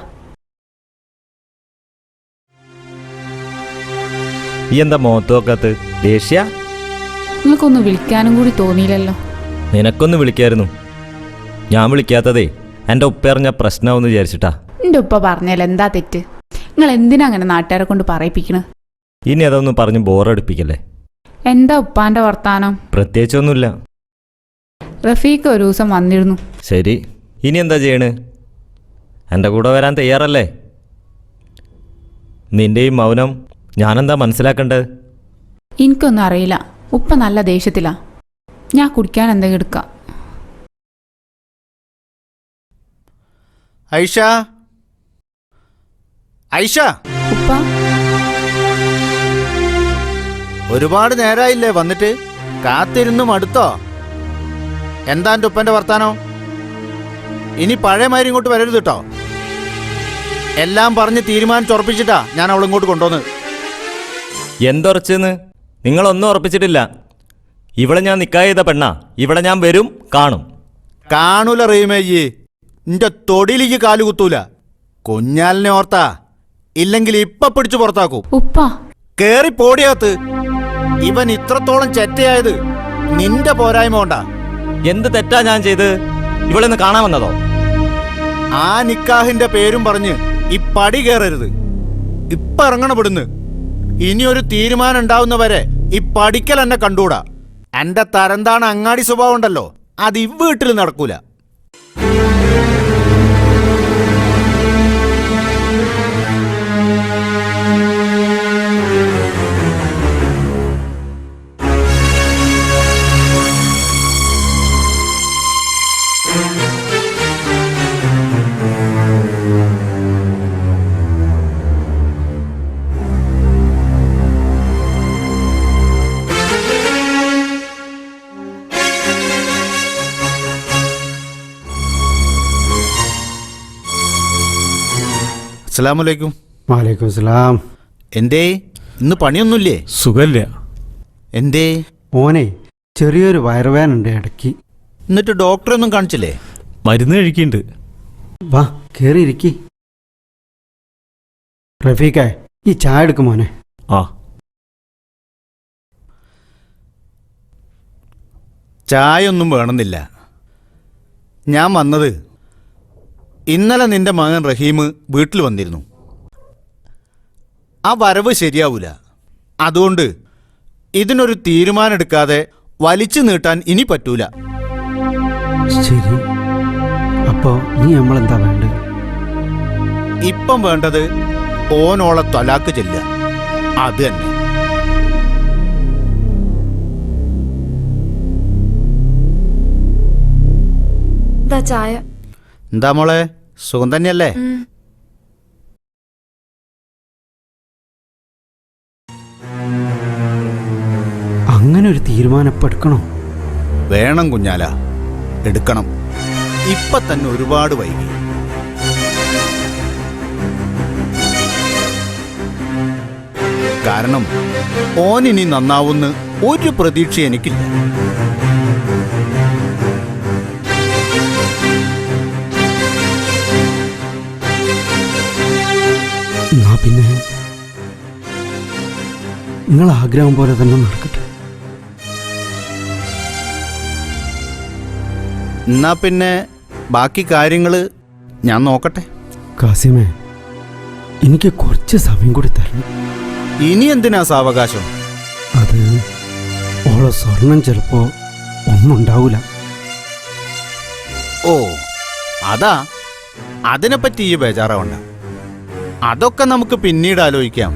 ഈ എന്താ മുഖത്ത് നോക്കത്ത്? ദേഷ്യ? നിങ്ങൾക്കൊന്ന് വിളിക്കാനും കൂടി തോന്നിയില്ലല്ലോ. നിനക്കൊന്ന് വിളിക്കായിരുന്നു. ഞാൻ വിളിക്കാത്തതേ എൻ്റെ ഉപ്പ അറിഞ്ഞ പ്രശ്നമാവെന്ന് വിചാരിച്ചിട്ടാ. എൻ്റെ ഉപ്പ പറഞ്ഞാൽ എന്താ തെറ്റ്? നിങ്ങൾ എന്തിനാ അങ്ങനെ നാട്ടുകാരെ കൊണ്ട് പറയിപ്പിക്കണത്? ഇനി അതൊന്നും പറഞ്ഞ് ബോറടിപ്പിക്കല്ലേ. എന്താ ഉപ്പാന്റെ വർത്താനം? പ്രത്യേകിച്ചൊന്നുമില്ല. റഫീഖ് ഒരു ദിവസം വന്നിരുന്നു. ശരി, ഇനി എന്താ ചെയ്യണ്? എൻ്റെ കൂടെ വരാൻ തയ്യാറല്ലേ? നിന്റെ ഈ മൗനം ഞാനെന്താ മനസ്സിലാക്കേണ്ടത്? എനിക്കൊന്നും അറിയില്ല. ഉപ്പ നല്ല ദേഷ്യത്തിലാ. ഞാൻ കുടിക്കാൻ എന്തെങ്കിലും എടുക്കാം. ഐഷ, ഐഷ, ഉപ്പ ഒരുപാട് നേരമായില്ലേ വന്നിട്ട്? കാത്തിരുന്നു മടുത്തോ? എന്താ എൻ്റെ ഉപ്പൻ്റെ വർത്താനോ? ഇനി പഴയമാതിരി ഇങ്ങോട്ട് വരരുത് കേട്ടോ. എല്ലാം പറഞ്ഞ് തീരുമാനിച്ചുറപ്പിച്ചിട്ടാ ഞാൻ അവളിങ്ങോട്ട് കൊണ്ടുവന്നത്. എന്തുറച്ചെന്ന്? നിങ്ങളൊന്നും ഉറപ്പിച്ചിട്ടില്ല. ഇവിടെ ഞാൻ നിക്കാ ചെയ്ത പെണ്ണാ. ഇവിടെ ഞാൻ വരും, കാണും. കാണൂല റീമേയ്യേ, നിന്റെ തൊടിയിലേക്ക് കാലുകുത്തൂല. കുഞ്ഞാലിനെ ഓർത്താ, ഇല്ലെങ്കിൽ ഇപ്പൊ പിടിച്ചു പുറത്താക്കൂ. ഉപ്പ കേറി പോടിയകത്ത്. ഇവൻ ഇത്രത്തോളം ചെറ്റയായത് നിന്റെ പോരായ്മ കൊണ്ടാ. എന്ത് തെറ്റാ ഞാൻ ചെയ്ത്? ഇവളെന്ന് കാണാൻ വന്നതോ? ആ നിക്കാഹിന്റെ പേരും പറഞ്ഞ് ഈ പടി കയറരുത്. ഇപ്പൊ ഇറങ്ങണപ്പെടുന്ന്. ഇനിയൊരു തീരുമാനം ഉണ്ടാവുന്നവരെ ഈ പടിക്കൽ എന്നെ കണ്ടൂടാ. എന്റെ തരംതാണ് അങ്ങാടി സ്വഭാവം ഉണ്ടല്ലോ, അത് വീട്ടിൽ നടക്കൂല. അസ്സലാമലൈക്കും. വാലേക്കും സലാം. എന്തേ ഇന്ന് പണിയൊന്നുമില്ലേ? സുഖമില്ല. എന്തേ? ഓനെ ചെറിയൊരു വയറുവേനുണ്ട് ഇടയ്ക്ക്. എന്നിട്ട് ഡോക്ടറെ ഒന്നും കാണിച്ചില്ലേ? മരുന്ന് കഴിക്കുന്നുണ്ട്. വാ കേറിയിരിക്കി. റഫീഖേ, ഈ ചായ എടുക്കും മോനെ. ആ. ചായ ഒന്നും വേണമെന്നില്ല. ഞാൻ വന്നത് ഇന്നലെ നിന്റെ മകൻ റഹീം വീട്ടിൽ വന്നിരുന്നു. ആ വരവ് ശരിയാവൂല. അതുകൊണ്ട് ഇതിനൊരു തീരുമാനം എടുക്കാതെ വലിച്ചു നീട്ടാൻ ഇനി പറ്റൂല. ശരി, അപ്പോ നീ നമ്മളെന്താ വേണ്ടത്? ഇപ്പം വേണ്ടത് ഓനോളെ തൊലാക്ക് ചെല്ലുക. അത് തന്നെ. ചായ. എന്താ മോളെ, സുഖം തന്നെയല്ലേ? അങ്ങനെ ഒരു തീരുമാനം ഇപ്പം എടുക്കണോ? വേണം കുഞ്ഞാല, എടുക്കണം. ഇപ്പൊ തന്നെ ഒരുപാട് വൈകി. കാരണം ഓനിനി നന്നാവുന്ന ഒരു പ്രതീക്ഷ എനിക്കില്ല. എന്നാ പിന്നെ നിങ്ങൾ ആഗ്രഹം പോലെ തന്നെ നടക്കട്ടെ. എന്നാ പിന്നെ ബാക്കി കാര്യങ്ങൾ ഞാൻ നോക്കട്ടെ. കാസിമേ, എനിക്ക് കുറച്ച് സമയം കൂടി തരണം. ഇനി എന്തിനാ സാവകാശം? അത് ഓളെ സ്വർണം ചിലപ്പോ ഒന്നും ഉണ്ടാവൂല. ഓ അതാ, അതിനെപ്പറ്റി ഈ ബേജാറാവണ്ട. അതൊക്കെ നമുക്ക് പിന്നീട് ആലോചിക്കാം.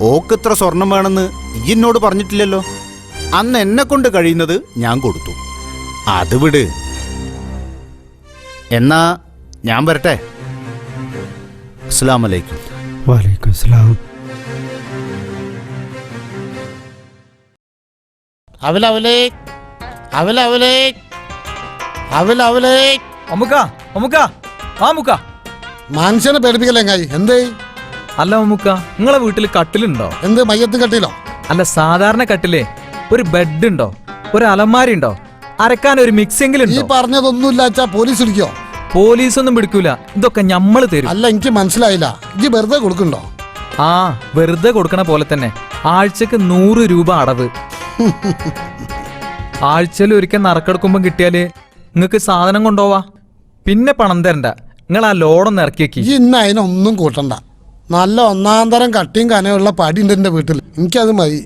ഓക്കിത്ര സ്വർണം വേണമെന്ന് ഈ എന്നോട് പറഞ്ഞിട്ടില്ലല്ലോ. അന്ന് എന്നെ കൊണ്ട് കഴിയുന്നത് ഞാൻ കൊടുത്തു. അത് വിട്. എന്നാ ഞാൻ വരട്ടെ. അസ്സലാമു അലൈക്കും. വാലേക്കും സലാം. അവലവലേ അവലവലേ അവലവലേ. മനുഷ്യനെ പേടിപ്പിക്കലെങ്ങായി. എന്തേ? അല്ല മമ്മുക്ക, നിങ്ങളെ വീട്ടിൽ കട്ടിലുണ്ടോ? എന്ത് മയ്യത്ത് കട്ടിലോ? അല്ല, സാധാരണ കട്ടിലേ ഒരു ബെഡ് ഉണ്ടോ, ഒരു അലമാരി ഉണ്ടോ, അരക്കാൻ ഒരു മിക്സെങ്കിലും ഈ ഉണ്ടോ? പറഞ്ഞതൊന്നുമില്ല അച്ഛാ. പോലീസ് പിടിക്കോ? പോലീസൊന്നും പിടിക്കൂല, ഇതൊക്കെ ഞമ്മള് തരും. അല്ല, എനിക്ക് മനസ്സിലായില്ല. ഇജ്ജ് വെറുതെ കൊടുക്കണ്ടോ? ആ, വെറുതെ കൊടുക്കണ പോലെ തന്നെ. ആഴ്ചക്ക് 100 രൂപ അടവ്. ആഴ്ചയിൽ ഒരിക്കൽ നറുക്കെടുക്കുമ്പം കിട്ടിയാല് നിങ്ങക്ക് സാധനം കൊണ്ടുപോവാ. പിന്നെ പണം തരണ്ട. നിങ്ങൾ ആ ലോഡൊന്ന് ഇറക്കിയേക്ക്. ഈ ഇന്ന് അതിനൊന്നും കൂട്ടണ്ട. നല്ല ഒന്നാം തരം കട്ടിയും കനയുള്ള പടി ഉണ്ട് എൻ്റെ വീട്ടിൽ. എനിക്കത് മതി.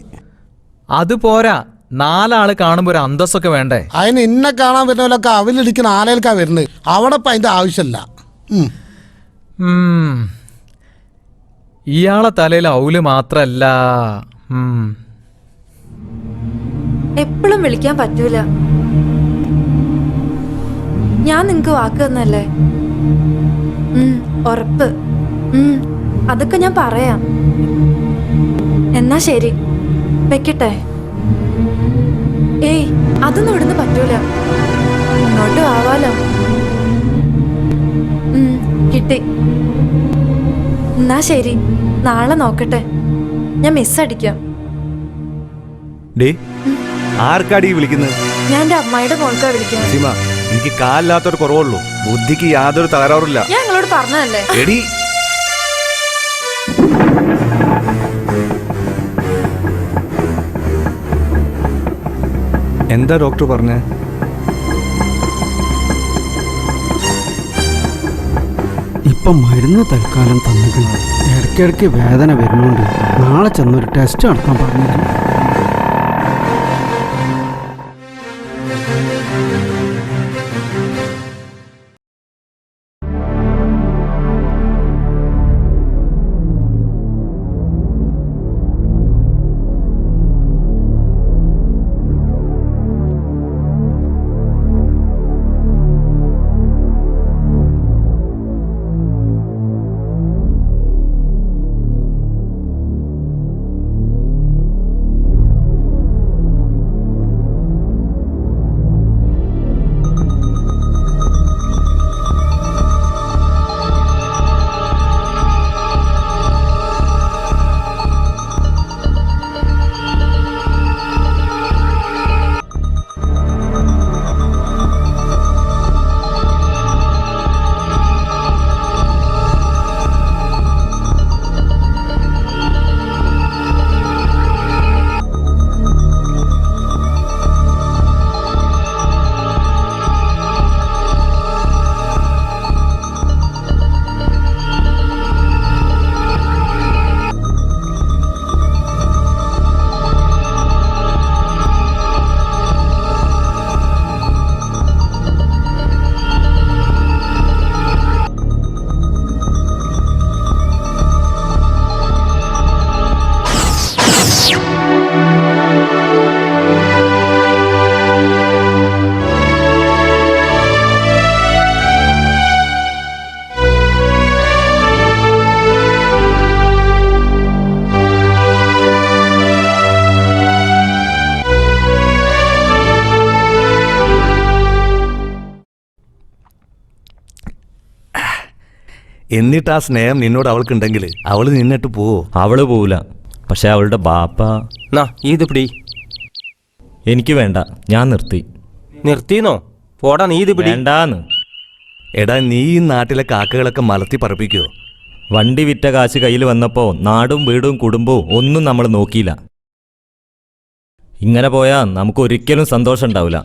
അത് പോരാ, 4 ആള് കാണുമ്പോ ഒരു അന്തസ്സൊക്കെ വേണ്ടേ? അതിന് ഇന്നെ കാണാൻ വരുന്നവരൊക്കെ അവലിടിക്കുന്ന ആലയിലേക്കാ വരുന്നത്. അവിടെ ഇപ്പം അതിൻ്റെ ആവശ്യമില്ല. ഇയാളെ തലയിൽ ഔല് മാത്രല്ല. എപ്പോഴും വിളിക്കാൻ പറ്റൂല. ഞാൻ നിങ്ങക്ക് വാക്ക് തന്നല്ലേ. ഉറപ്പ്. അതൊക്കെ ഞാൻ പറയാം. എന്നാ ശരി, വെക്കട്ടെ. ഏയ്, അതൊന്നും ഇവിടുന്ന് പറ്റൂല. ഇങ്ങോട്ടും ആവാലോ. കിട്ടി. എന്നാ ശരി, നാളെ നോക്കട്ടെ. ഞാൻ മിസ്സടിക്കാം. ആർക്കാടി വിളിക്കുന്നത്? ഞാൻ എൻ്റെ അമ്മായിയുടെ മോൾക്കാ വിളിക്കുന്നത്. സീമ, എനിക്ക് കാലില്ലാത്തൊരു കുറവുള്ളൂ, ബുദ്ധിക്ക് യാതൊരു തകരാറില്ല. ഞാൻ നിങ്ങളോട് പറഞ്ഞതല്ലേ. എടി, എന്താ ഡോക്ടർ പറഞ്ഞേ? ഇപ്പം മരുന്ന് തൽക്കാലം തന്നിട്ടുണ്ട്. ഇടയ്ക്കിടയ്ക്ക് വേദന വരുന്നുണ്ട്. നാളെ ചെന്നൊരു ടെസ്റ്റ് നടത്താൻ പറഞ്ഞിട്ടുണ്ട്. എന്നിട്ട് ആ സ്നേഹം നിന്നോട് അവൾക്കുണ്ടെങ്കിൽ അവൾ നിന്നിട്ട് പോവോ? അവള് പോവില്ല. പക്ഷെ അവളുടെ ബാപ്പ ഇത് പിടി. എനിക്ക് വേണ്ട, ഞാൻ നിർത്തി. നിർത്തിന്നോ? പോടാ, നീ ഇത് പിടി. വേണ്ടാന്ന്. എടാ, നീ ഈ നാട്ടിലെ കാക്കകളൊക്കെ മലത്തി പറപ്പിക്കുവോ? വണ്ടി വിറ്റ കാശ് കയ്യിൽ വന്നപ്പോൾ നാടും വീടും കുടുംബവും ഒന്നും നമ്മൾ നോക്കിയില്ല. ഇങ്ങനെ പോയാൽ നമുക്ക് ഒരിക്കലും സന്തോഷം ഉണ്ടാവില്ല.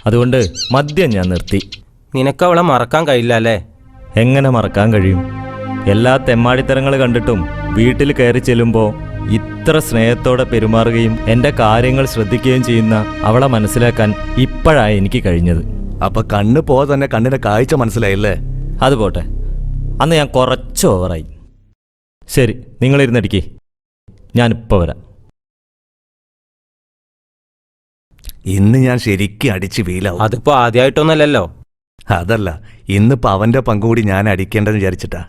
അതുകൊണ്ട് മദ്യം ഞാൻ നിർത്തി. നിനക്ക് അവളെ മറക്കാൻ കഴിയില്ല അല്ലേ? എങ്ങനെ മറക്കാൻ കഴിയും? എല്ലാ തെമ്മാടിത്തരങ്ങൾ കണ്ടിട്ടും വീട്ടിൽ കയറി ചെല്ലുമ്പോൾ ഇത്ര സ്നേഹത്തോടെ പെരുമാറുകയും എൻ്റെ കാര്യങ്ങൾ ശ്രദ്ധിക്കുകയും ചെയ്യുന്ന അവളെ മനസ്സിലാക്കാൻ ഇപ്പോഴാണ് എനിക്ക് കഴിഞ്ഞത്. അപ്പൊ കണ്ണ് പോവാതെ തന്നെ കണ്ണിന്റെ കാഴ്ച മനസ്സിലായില്ലേ? അത് പോട്ടെ, അന്ന് ഞാൻ കുറച്ച് ഓവറായി. ശരി, നിങ്ങളിരുന്നടിക്കേ, ഞാനിപ്പോൾ വരാം. ഇന്ന് ഞാൻ ശരിക്കും അടിച്ച് വീലാവും. അതിപ്പോ ആദ്യമായിട്ടൊന്നല്ലല്ലോ. അതല്ല, ഇന്നിപ്പോ അവന്റെ പങ്കുകൂടി ഞാൻ അടിക്കേണ്ടെന്ന് വിചാരിച്ചിട്ടാ.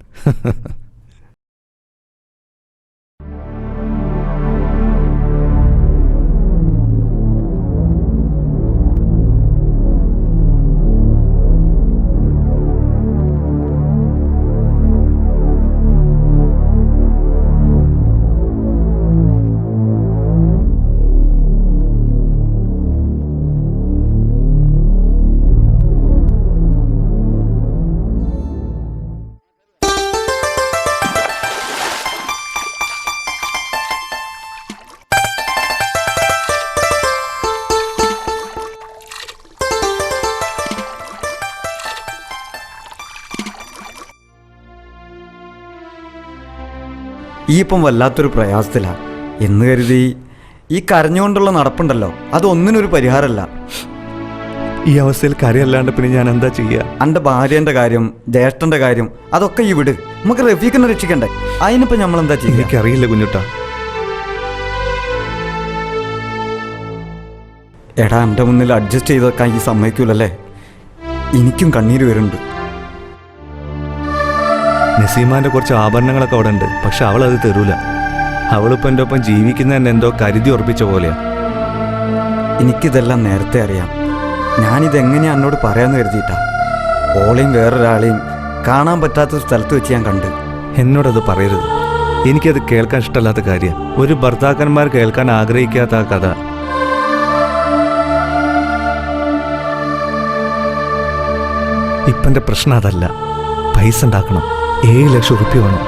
ഈ ഇപ്പം വല്ലാത്തൊരു പ്രയാസത്തിലാണ് എന്ന് കരുതി ഈ കരഞ്ഞുകൊണ്ടുള്ള നടപ്പുണ്ടല്ലോ, അതൊന്നിനൊരു പരിഹാരമല്ല. ഈ അവസ്ഥയിൽ കരയല്ലാണ്ട് പിന്നെ ഞാൻ എന്താ ചെയ്യുക? എൻ്റെ ഭാര്യേൻ്റെ കാര്യം, ജ്യേഷ്ഠൻ്റെ കാര്യം, അതൊക്കെ ഈ വിട്. നമുക്ക് റഫീഖിനെ രക്ഷിക്കണ്ടേ? അതിനിപ്പോൾ നമ്മൾ എന്താ ചെയ്യുക? എനിക്കറിയില്ല കുഞ്ഞുട്ടാ. എടാ, എൻ്റെ മുന്നിൽ അഡ്ജസ്റ്റ് ചെയ്ത് വെക്കാൻ ഈ സമ്മതിക്കൂലല്ലേ? എനിക്കും കണ്ണീര് വരുന്നുണ്ട്. നസീമാന്റെ കുറച്ച് ആഭരണങ്ങളൊക്കെ അവിടെ ഉണ്ട്, പക്ഷെ അവൾ അത് തരൂല. അവളിപ്പോൾ എൻ്റെ ഒപ്പം ജീവിക്കുന്നതന്നെ എന്തോ കരുതി ഉറപ്പിച്ച പോലെയാ. എനിക്കിതെല്ലാം നേരത്തെ അറിയാം. ഞാനിതെങ്ങനെയാ എന്നോട് പറയാമെന്ന് കരുതിയിട്ടാ. ഓളെയും വേറൊരാളെയും കാണാൻ പറ്റാത്ത സ്ഥലത്ത് വെച്ച് ഞാൻ കണ്ട്. എന്നോടത് പറയരുത്. എനിക്കത് കേൾക്കാൻ ഇഷ്ടമല്ലാത്ത കാര്യം. ഒരു ഭർത്താക്കന്മാർ കേൾക്കാൻ ആഗ്രഹിക്കാത്ത ആ കഥ. ഇപ്പൻ്റെ പ്രശ്നം അതല്ല. പൈസ ഉണ്ടാക്കണം. 7 ലക്ഷം ഉറുപ്പ്യ വേണം.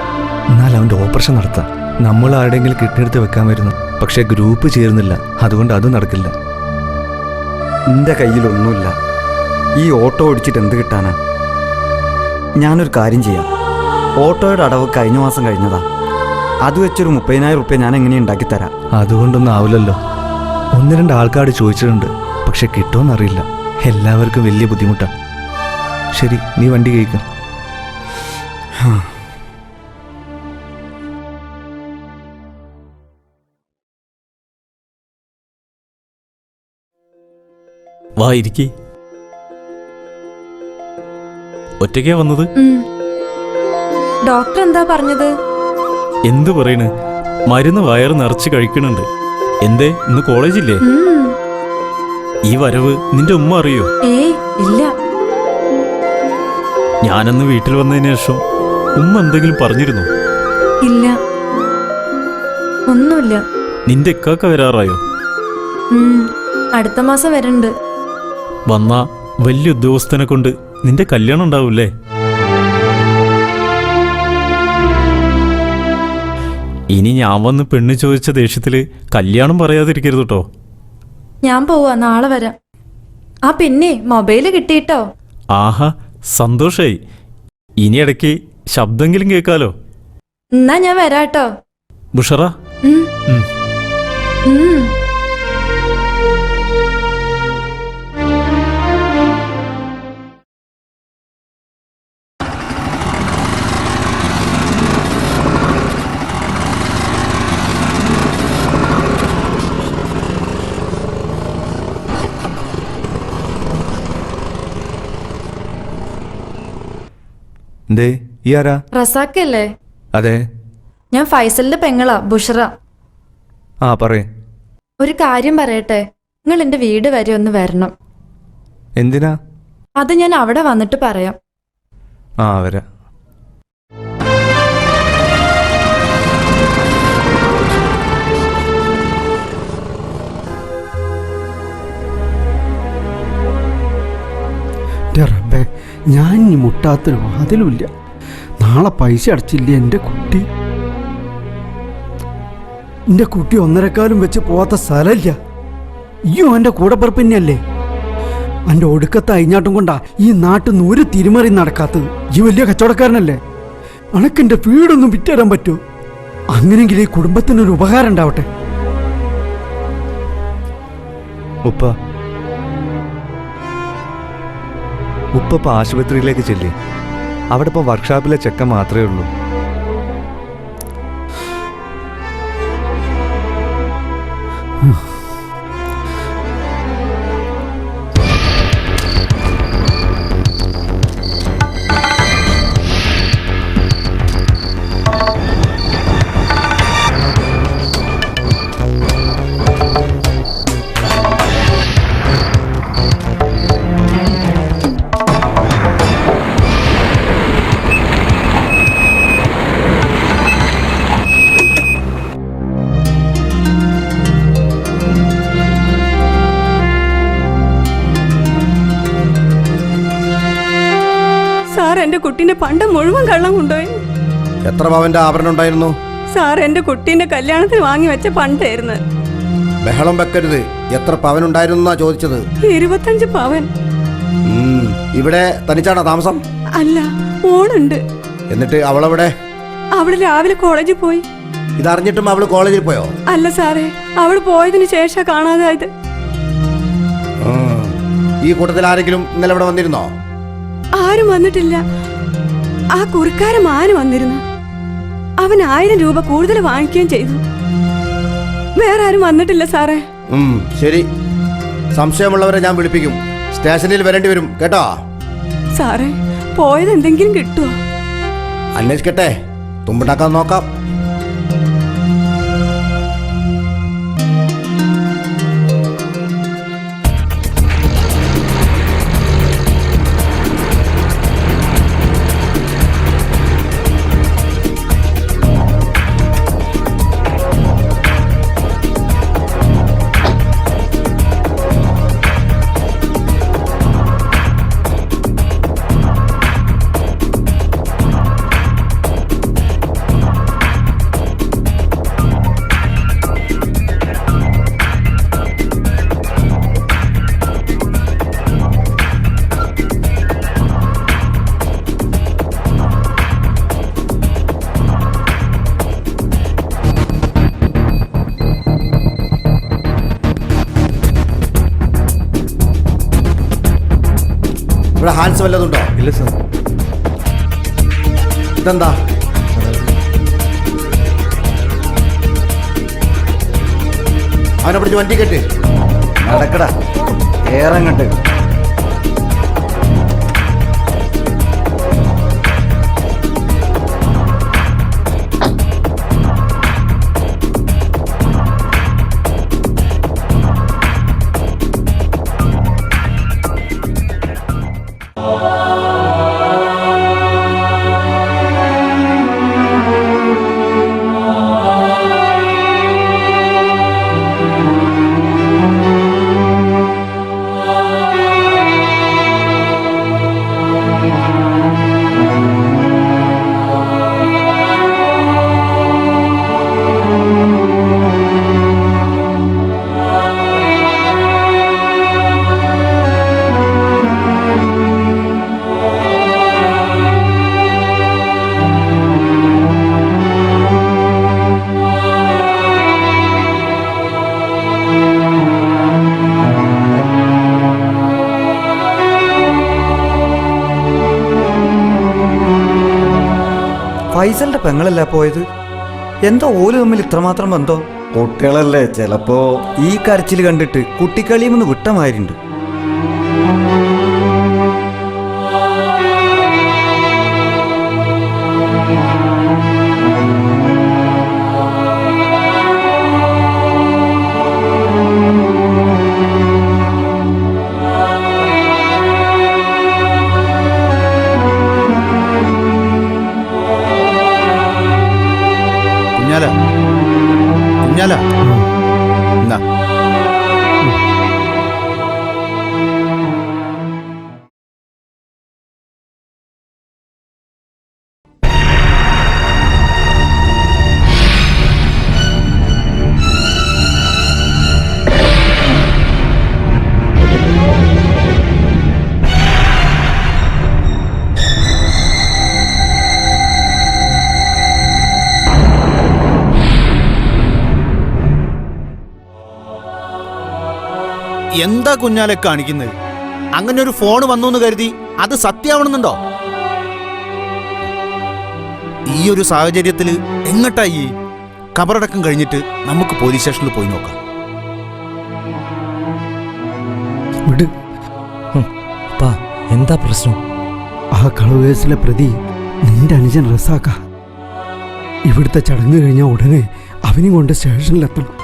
എന്നാൽ അവൻ്റെ ഓപ്പറേഷൻ നടത്താം. നമ്മൾ ആരുടെയെങ്കിലും കിട്ടിയെടുത്ത് വെക്കാൻ വരുന്നു. പക്ഷേ ഗ്രൂപ്പ് ചേരുന്നില്ല. അതുകൊണ്ട് അത് നടക്കില്ല. എൻ്റെ കയ്യിലൊന്നുമില്ല. ഈ ഓട്ടോ ഓടിച്ചിട്ട് എന്ത് കിട്ടാനാ? ഞാനൊരു കാര്യം ചെയ്യാം. ഓട്ടോയുടെ അടവ് കഴിഞ്ഞ മാസം കഴിഞ്ഞതാ. അത് വെച്ചൊരു 30,000 ഉറുപ്പ്യ ഞാൻ എങ്ങനെ ഉണ്ടാക്കിത്തരാം. അതുകൊണ്ടൊന്നും ആവില്ലല്ലോ. 1-2 ആൾക്കാർ ചോദിച്ചിട്ടുണ്ട്, പക്ഷെ കിട്ടുമെന്നറിയില്ല. എല്ലാവർക്കും വലിയ ബുദ്ധിമുട്ടാണ്. ശരി, നീ വണ്ടി കഴിക്കും. വാ, ഇരിക്കേ. ഒറ്റയ്ക്കാ വന്നത്? ഡോക്ടർ എന്താ പറഞ്ഞത്? എന്ത് പറയണ്, മരുന്ന് വയറ് നിറച്ച് കഴിക്കണുണ്ട്. എന്തേ, ഇന്ന് കോളേജില്ലേ? ഈ വരവ് നിന്റെ ഉമ്മ അറിയോ? ഏയ് ഇല്ല. ഞാനന്ന് വീട്ടിൽ വന്നതിന് ശേഷം ഉമ്മ എന്തെങ്കിലും പറഞ്ഞിരുന്നോ? ഇല്ല, ഒന്നുമില്ല. നിന്റെ ഇക്കാക്ക വരാറായോ? അടുത്ത മാസം വരുന്നുണ്ട്. വന്നാ വലിയ ഉദ്യോഗസ്ഥനെ കൊണ്ട് നിന്റെ കല്യാണം ഉണ്ടാവൂലേ? ഇനി ഞാൻ വന്ന് പെണ്ണ് ചോദിച്ച ദേഷ്യത്തില് കല്യാണം പറയാതിരിക്കരുത് കേട്ടോ. ഞാൻ പോവാ, നാളെ വരാം. ആ പിന്നെ മൊബൈല് കിട്ടിയിട്ടോ? ആഹാ, സന്തോഷായി. ഇനി ഇടയ്ക്ക് ശബ്ദമെങ്കിലും കേൾക്കാലോ. എന്നാ ഞാൻ വരാട്ടോ. ബുഷറ. എന്തേ, ഈ ആരാ? റസാക്കല്ലേ? അതെ. ഞാൻ ഫൈസലിന്റെ പെങ്ങളാ, ബുഷറ. ആ, പറയേ. ഒരു കാര്യം പറയട്ടെ, നിങ്ങൾ എന്റെ വീട് വരെ ഒന്ന് വരണം. എന്തിനാ? അത് ഞാൻ അവിടെ വന്നിട്ട് പറയാം. ആ, വരാം. എൻ്റെ റബ്ബേ, ഞാൻ ഇനി മുട്ടാത്തൊരു വാതിലുമില്ല. നാളെ പൈസ അടച്ചില്ല. എൻ്റെ കുട്ടി 1.25 വെച്ച് പോവാത്ത സ്ഥലമില്ല. അയ്യോ, എൻ്റെ കൂടെപ്പിറപ്പ് തന്നെയല്ലേ. എൻ്റെ ഒടുക്കത്തെ അയിഞ്ഞാട്ടും കൊണ്ടാ ഈ നാട്ടിൽ നിന്ന് ഒരു തിരിമറി നടക്കാത്തത്. ഈ വലിയ കച്ചവടക്കാരനല്ലേ. അണക്കെൻ്റെ വീടൊന്നും വിറ്റുതരാൻ പറ്റുമോ? അങ്ങനെയെങ്കിൽ ഈ കുടുംബത്തിനൊരു ഉപകാരം ഉണ്ടാവട്ടെ. ഉപ്പ ആശുപത്രിയിലേക്ക് ചെല്ലി. അവിടെ ഇപ്പോൾ വർക്ക്ഷോപ്പിലെ ചെക്കൻ മാത്രമേ ഉള്ളൂ. സാർ, എന്റെ കുട്ടീന്റെ പണ്ടം മുഴുവൻ കള്ളം കൊണ്ടുപോയി. എത്ര പവന്റെ ആഭരണം ഉണ്ടായിരുന്നു? സാർ, എന്റെ കുട്ടീന്റെ കല്യാണത്തിന് വാങ്ങി വെച്ച പണ്ടായിരുന്നു. ബഹളം വെക്കരുത്. എത്ര പവൻ ഉണ്ടായിരുന്നാ ചോദിച്ചത്? 25 പവൻ. ഇവിടെ തനിച്ചാണോ താമസം? അല്ല, മോളുണ്ട്. എന്നിട്ട് അവളെവിടെ? അവള് രാവിലെ കോളേജിൽ പോയി. ഇതറിഞ്ഞിട്ടും അവള് കോളേജിൽ പോയോ? അല്ല സാറേ, അവള് പോയതിനു ശേഷം കാണാതായത്. ഈ കൂട്ടത്തിൽ ആരെങ്കിലും ഇന്നലെ ഇവിടെ വന്നിരുന്നോ? ആരും വന്നിട്ടില്ല. ആ കുറിക്കാരൻ മാന് വന്നിരുന്നു. അവൻ 1000 രൂപ കൂടുതൽ വാങ്ങിക്കുകയും ചെയ്തു. വേറെ ആരും വന്നിട്ടില്ല സാറേ. ശരി, സംശയമുള്ളവരെ ഞാൻ വിളിപ്പിക്കും. സ്റ്റേഷനിൽ വരേണ്ടി വരും കേട്ടോ. സാറേ, പോയത് എന്തെങ്കിലും കിട്ടുമോ? അന്വേഷിക്കട്ടെ, തുമ്പുണ്ടാക്കാൻ നോക്കാം. ഇവിടെ ഹാൻസ് വല്ലതുണ്ടോ? ഇല്ല സാർ. ഇതെന്താ? അവനെ പിടിച്ച് വണ്ടി കെട്ട്. നടക്കടാ, ഏറങ്ങട്ട്. ഫൈസലിന്റെ പെങ്ങളല്ല പോയത്. എന്താ ഓല് തമ്മിൽ ഇത്രമാത്രം ബന്ധോ? കുട്ടികളല്ലേ, ചിലപ്പോ ഈ കരച്ചിൽ കണ്ടിട്ട് കുട്ടിക്കളിയുമെന്ന് വിട്ടമാരുണ്ട്. കുഞ്ഞാല, എന്താ കുഞ്ഞാലെ കാണിക്കുന്നത്? അങ്ങനെ ഒരു ഫോൺ വന്നു എന്ന് കരുതി അത് സത്യമാവണമെന്നുണ്ടോ? ഈ ഒരു സാഹചര്യത്തിൽ എങ്ങട്ടായി? ഖബറടക്കം കഴിഞ്ഞിട്ട് നമുക്ക് പോലീസ് സ്റ്റേഷനിൽ പോയി നോക്കാം. എന്താ പ്രശ്നം? ആ കളവേസിലെ പ്രതി നിന്റെ അനുജൻ റസാക്ക. ഇവിടുത്തെ ചടങ്ങ് കഴിഞ്ഞാൽ ഉടനെ അവനും കൊണ്ട് സ്റ്റേഷനിലെത്തണം.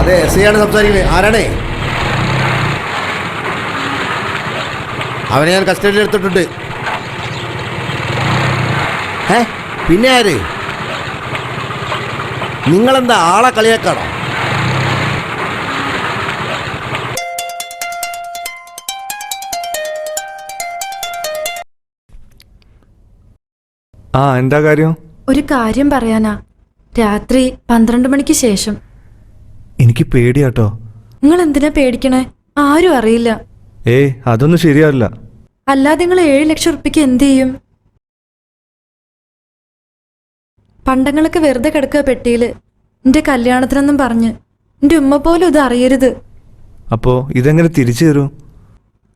അതെ, എസ് ഐ ആണ് സംസാരിക്കുന്നത്. ആരാണേ? അവനെ ഞാൻ കസ്റ്റഡിയിൽ എടുത്തിട്ടുണ്ട്. പിന്നെ ആര്? നിങ്ങളെന്താ ആളെ കളിയാക്കാണോ? എന്താ കാര്യം? ഒരു കാര്യം പറയാനാ. രാത്രി 12 മണിക്ക് ശേഷം. എനിക്ക് പേടിയാട്ടോ. നിങ്ങൾ എന്തിനാ പേടിക്കണേ? ആരും അറിയില്ല. അതൊന്നും ശരിയാവില്ല. അല്ലാതെ നിങ്ങൾ 7 ലക്ഷം ഉറുപ്പിക്ക് എന്ത് ചെയ്യും? പണ്ടങ്ങളൊക്കെ വെറുതെ കിടക്കുക പെട്ടിയില്. എന്റെ കല്യാണത്തിനെന്നും പറഞ്ഞ്. എന്റെ ഉമ്മ പോലും ഇത് അറിയരുത്. അപ്പോ ഇതെങ്ങനെ തിരിച്ചു തരും?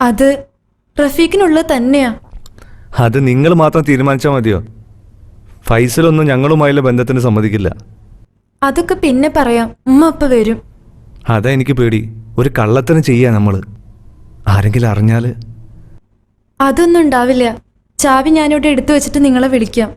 അത് റഫീഖിനുള്ളത് തന്നെയാ. അത് നിങ്ങൾ മാത്രം തീരുമാനിച്ചാൽ മതിയോ? ഫൈസലൊന്നും ഞങ്ങളുമായുള്ള ബന്ധത്തിന് സമ്മതിക്കില്ല. അതൊക്കെ പിന്നെ പറയാം. ഉമ്മ ഇപ്പൊ വരും. അതാ എനിക്ക് പേടി. ഒരു കള്ളത്തരം ചെയ്യാ നമ്മള്. ആരെങ്കിലും അറിഞ്ഞാല്? അതൊന്നും ഉണ്ടാവില്ല. ചാവി ഞാനിവിടെ എടുത്തു വെച്ചിട്ട് നിങ്ങളെ വിളിക്കാം.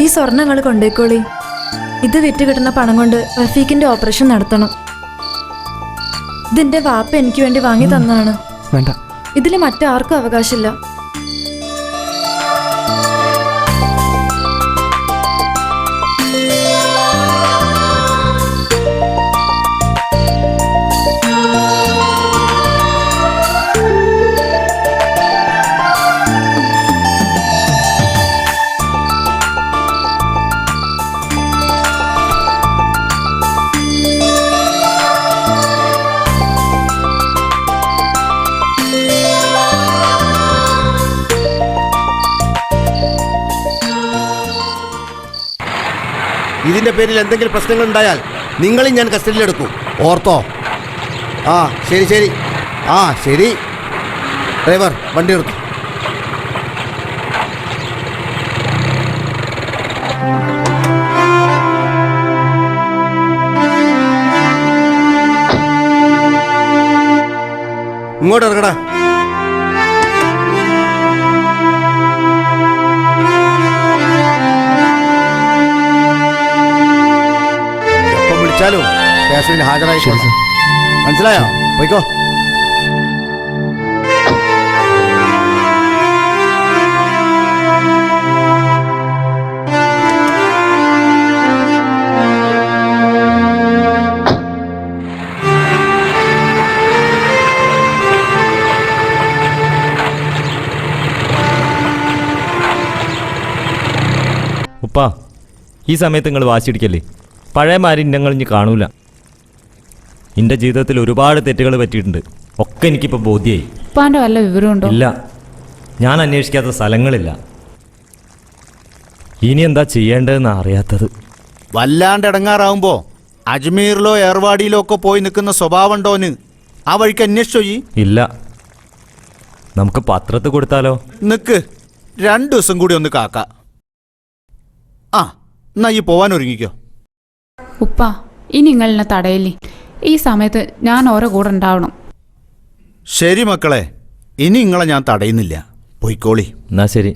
ഈ സ്വർണ്ണങ്ങൾ കൊണ്ടേക്കോളി. ഇത് വിറ്റ് കിട്ടുന്ന പണം കൊണ്ട് റഫീഖിന്റെ ഓപ്പറേഷൻ നടത്തണം. ഇതിന്റെ വാപ്പ എനിക്ക് വേണ്ടി വാങ്ങി തന്നതാണ്. ഇതിൽ മറ്റാർക്കും അവകാശമില്ല. ഇതിന്റെ പേരിൽ എന്തെങ്കിലും പ്രശ്നങ്ങൾ ഉണ്ടായാൽ നിങ്ങളും ഞാൻ കസ്റ്റഡിയിലെടുക്കും. ഓർത്തോ? ശരി ശരി. ശരി. ഡ്രൈവർ, വണ്ടി എടുത്തു. ഇങ്ങോട്ട് ഇറങ്ങടാ. വിളിച്ചാലും സ്റ്റേഷനിൽ ഹാജരായിക്കോട്ടെ. മനസ്സിലായോ? പോയിക്കോ. ഉപ്പാ, ഈ സമയത്ത് നിങ്ങൾ വാശിടിക്കല്ലേ. പഴയമാരി ഞങ്ങൾ ഇനി കാണൂല. എൻ്റെ ജീവിതത്തിൽ ഒരുപാട് തെറ്റുകൾ പറ്റിയിട്ടുണ്ട്. ഒക്കെ എനിക്കിപ്പോൾ ബോധ്യമായി. ഉപ്പാൻ്റെ വല്ല വിവരമുണ്ടോ? ഇല്ല, ഞാൻ അന്വേഷിക്കാത്ത സ്ഥലങ്ങളില്ല. ഇനി എന്താ ചെയ്യേണ്ടതെന്ന് അറിയാത്തത്. വല്ലാണ്ട് ഇടങ്ങാറാവുമ്പോ അജ്മീറിലോ ഏർവാടിയിലോ ഒക്കെ പോയി നിൽക്കുന്ന സ്വഭാവം ഉണ്ടോന്ന് ആ വഴിക്ക് അന്വേഷിച്ചോ ഈ? ഇല്ല. നമുക്ക് പത്രത്തിൽ കൊടുത്താലോ? നിക്ക്, 2 ദിവസം കൂടി ഒന്ന് കാക്ക. ആ, എന്നാ ഈ പോവാൻ ഒരുങ്ങിക്കോ. ഉപ്പ, ഇനി നിങ്ങളെന്നെ തടയില്ലേ. ഈ സമയത്ത് ഞാൻ ഓരോ കൂടെ ഉണ്ടാവണം. ശരി മക്കളെ, ഇനി നിങ്ങളെ ഞാൻ തടയുന്നില്ല. പോയിക്കോളി. എന്നാ ശരി.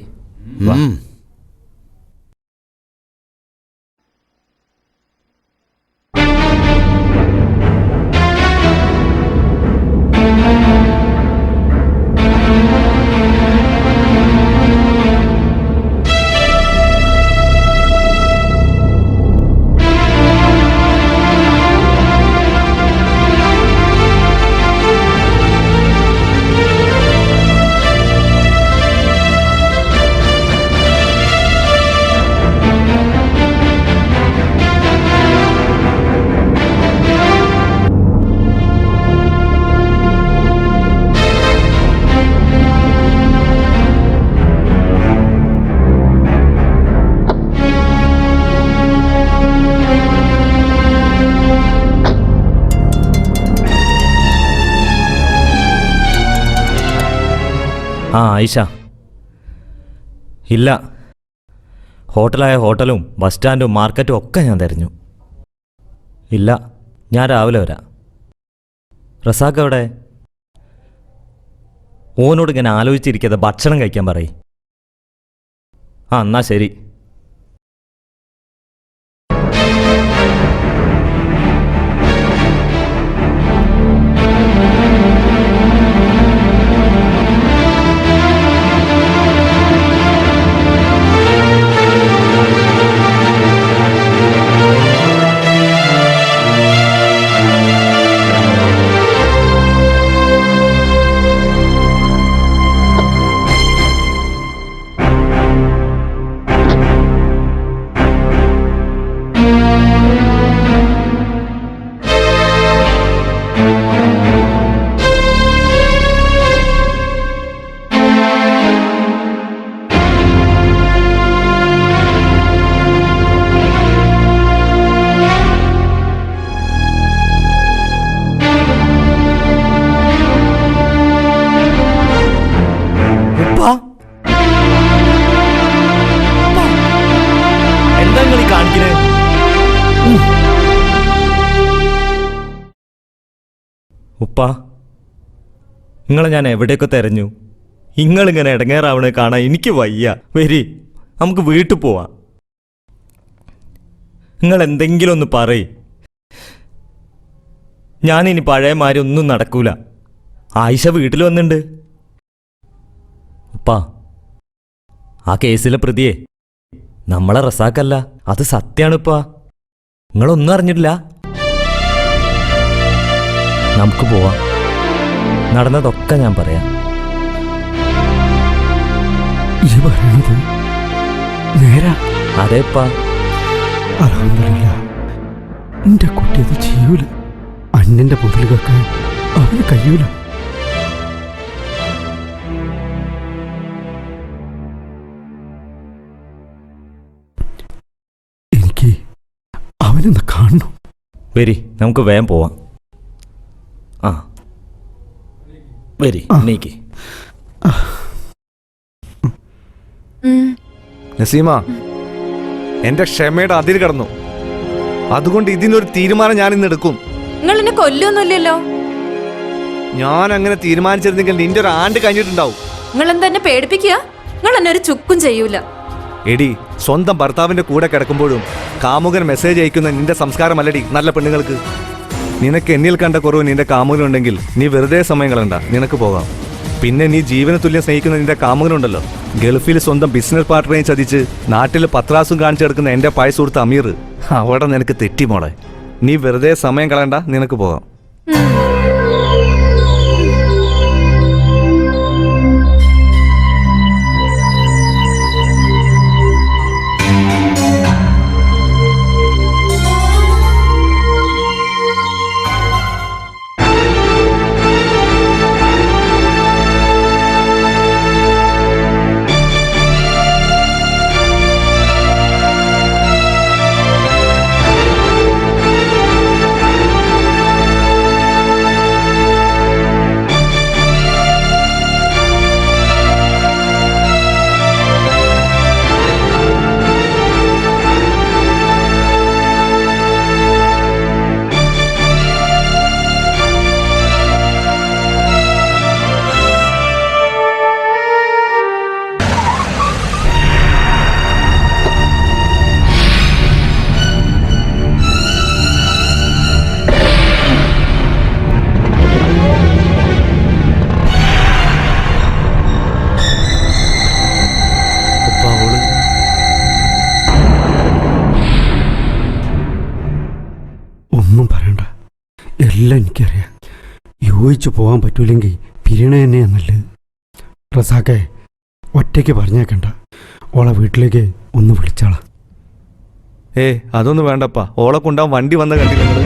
ആ ആയിഷ, ഇല്ല, ഹോട്ടലായ ഹോട്ടലും ബസ് സ്റ്റാൻഡും മാർക്കറ്റും ഒക്കെ ഞാൻ തിരഞ്ഞു. ഇല്ല, ഞാൻ രാവിലെ വരാം. റസാഖ് എവിടെ? ഓനോട് ഇങ്ങനെ ആലോചിച്ചിരിക്കാതെ ഭക്ഷണം കഴിക്കാൻ പറയും. ആ എന്നാ ശരി. എന്താ നിങ്ങൾ കാണിക്കണേ? ഉപ്പ, നിങ്ങളെ ഞാൻ എവിടെയൊക്കെ തെരഞ്ഞു. നിങ്ങളിങ്ങനെ ഇടങ്ങേറാവണേ കാണാൻ എനിക്ക് വയ്യ. വരി, നമുക്ക് വീട്ടിൽ പോവാം. നിങ്ങൾ എന്തെങ്കിലും ഒന്ന് പറയ്. ഞാനിനി പഴയമാരി ഒന്നും നടക്കൂല. ആയിഷ വീട്ടിൽ വന്നിട്ടുണ്ട്. ഉപ്പ, ആ കേസിലെ പ്രതിയെ നമ്മളെ റസാക്കല്ല, അത് സത്യാണിപ്പാ. നിങ്ങളൊന്നും അറിഞ്ഞിട്ടില്ല. നമുക്ക് പോവാം. നടന്നതൊക്കെ ഞാൻ പറയാം. അതേപ്പാ. എന്റെ കുട്ടി അത് ചെയ്യൂല. അണ്ണന്റെ പൊതിലൊക്കെ അവന് കഴിയൂല. എനിക്ക് അവനൊന്ന് കാണണം. വരി, നമുക്ക് വേഗം പോവാം. ആ വരി, നീക്ക്. നസീമ, എന്റെ ക്ഷമയുടെ അതിര് കടന്നു. അതുകൊണ്ട് ഇതിനൊരു തീരുമാനം ഞാൻ ഇന്ന് എടുക്കും. നിങ്ങൾ എന്നെ കൊല്ലൊന്നുമില്ലല്ലോ. ഞാൻ അങ്ങനെ തീരുമാനിച്ചിരുന്നെങ്കിൽ നിന്റെ ഒരു ആണ്ട് കഴിഞ്ഞിട്ടുണ്ടാവും. നിങ്ങൾ എന്താ എന്നെ പേടിപ്പിക്കുക? നിങ്ങൾ എന്നെ ഒരു ചുക്കും ചെയ്യൂല. എടി, സ്വന്തം ഭർത്താവിന്റെ കൂടെ കിടക്കുമ്പോഴും കാമുകൻ മെസ്സേജ് അയക്കുന്ന നിന്റെ സംസ്കാരമല്ലടി നല്ല പെണ്ണുങ്ങൾക്ക്. നിനക്ക് എന്നിൽ കണ്ട കുറവ് നിന്റെ കാമുകനുണ്ടെങ്കിൽ നീ വെറുതെ സമയം കളണ്ട, നിനക്ക് പോകാം. പിന്നെ നീ ജീവന തുല്യം സ്നേഹിക്കുന്ന നിന്റെ കാമുകനുണ്ടല്ലോ, ഗൾഫിൽ സ്വന്തം ബിസിനസ് പാർട്ട്ണറെ ചതിച്ച് നാട്ടിൽ പത്രാസും കാണിച്ചെടുക്കുന്ന എന്റെ പായ സുഹൃത്ത് അമീർ, അവിടെ നിനക്ക് തെറ്റി മോളെ. നീ വെറുതെ സമയം കളയണ്ട, നിനക്ക് പോകാം. എല്ലാം എനിക്കറിയാം. യോജിച്ചു പോകാൻ പറ്റൂലെങ്കിൽ പിരിയണ തന്നെയാണ് നല്ലത്. റസാക്കെ, ഒറ്റയ്ക്ക് പറഞ്ഞേക്കണ്ട. ഓളെ വീട്ടിലേക്ക് ഒന്ന് വിളിച്ചാളാ. അതൊന്നും വേണ്ടപ്പാ. ഓളെ കൊണ്ടാവാൻ വണ്ടി വന്ന കണ്ടില്ല നിങ്ങള്?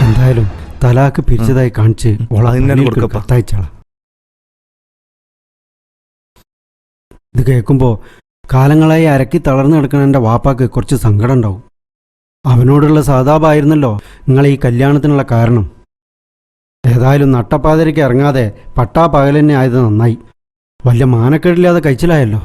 എന്തായാലും തലാക്ക് പിരിച്ചതായി കാണിച്ച് ഓളെ കത്തയച്ചാളാ. ഇത് കേൾക്കുമ്പോൾ കാലങ്ങളായി അരക്കി തളർന്നു കിടക്കുന്ന എൻ്റെ വാപ്പാക്ക് കുറച്ച് സങ്കടം ഉണ്ടാവും. അവനോടുള്ള സഹതാപമായിരുന്നല്ലോ നിങ്ങൾ ഈ കല്യാണത്തിനുള്ള കാരണം. ഏതായാലും നട്ടപ്പാതിരയ്ക്ക് ഇറങ്ങാതെ പട്ടാ പകൽ തന്നെ ആയത് നന്നായി. വലിയ മാനക്കേടില്ലാതെ കഴിച്ചിലായല്ലോ.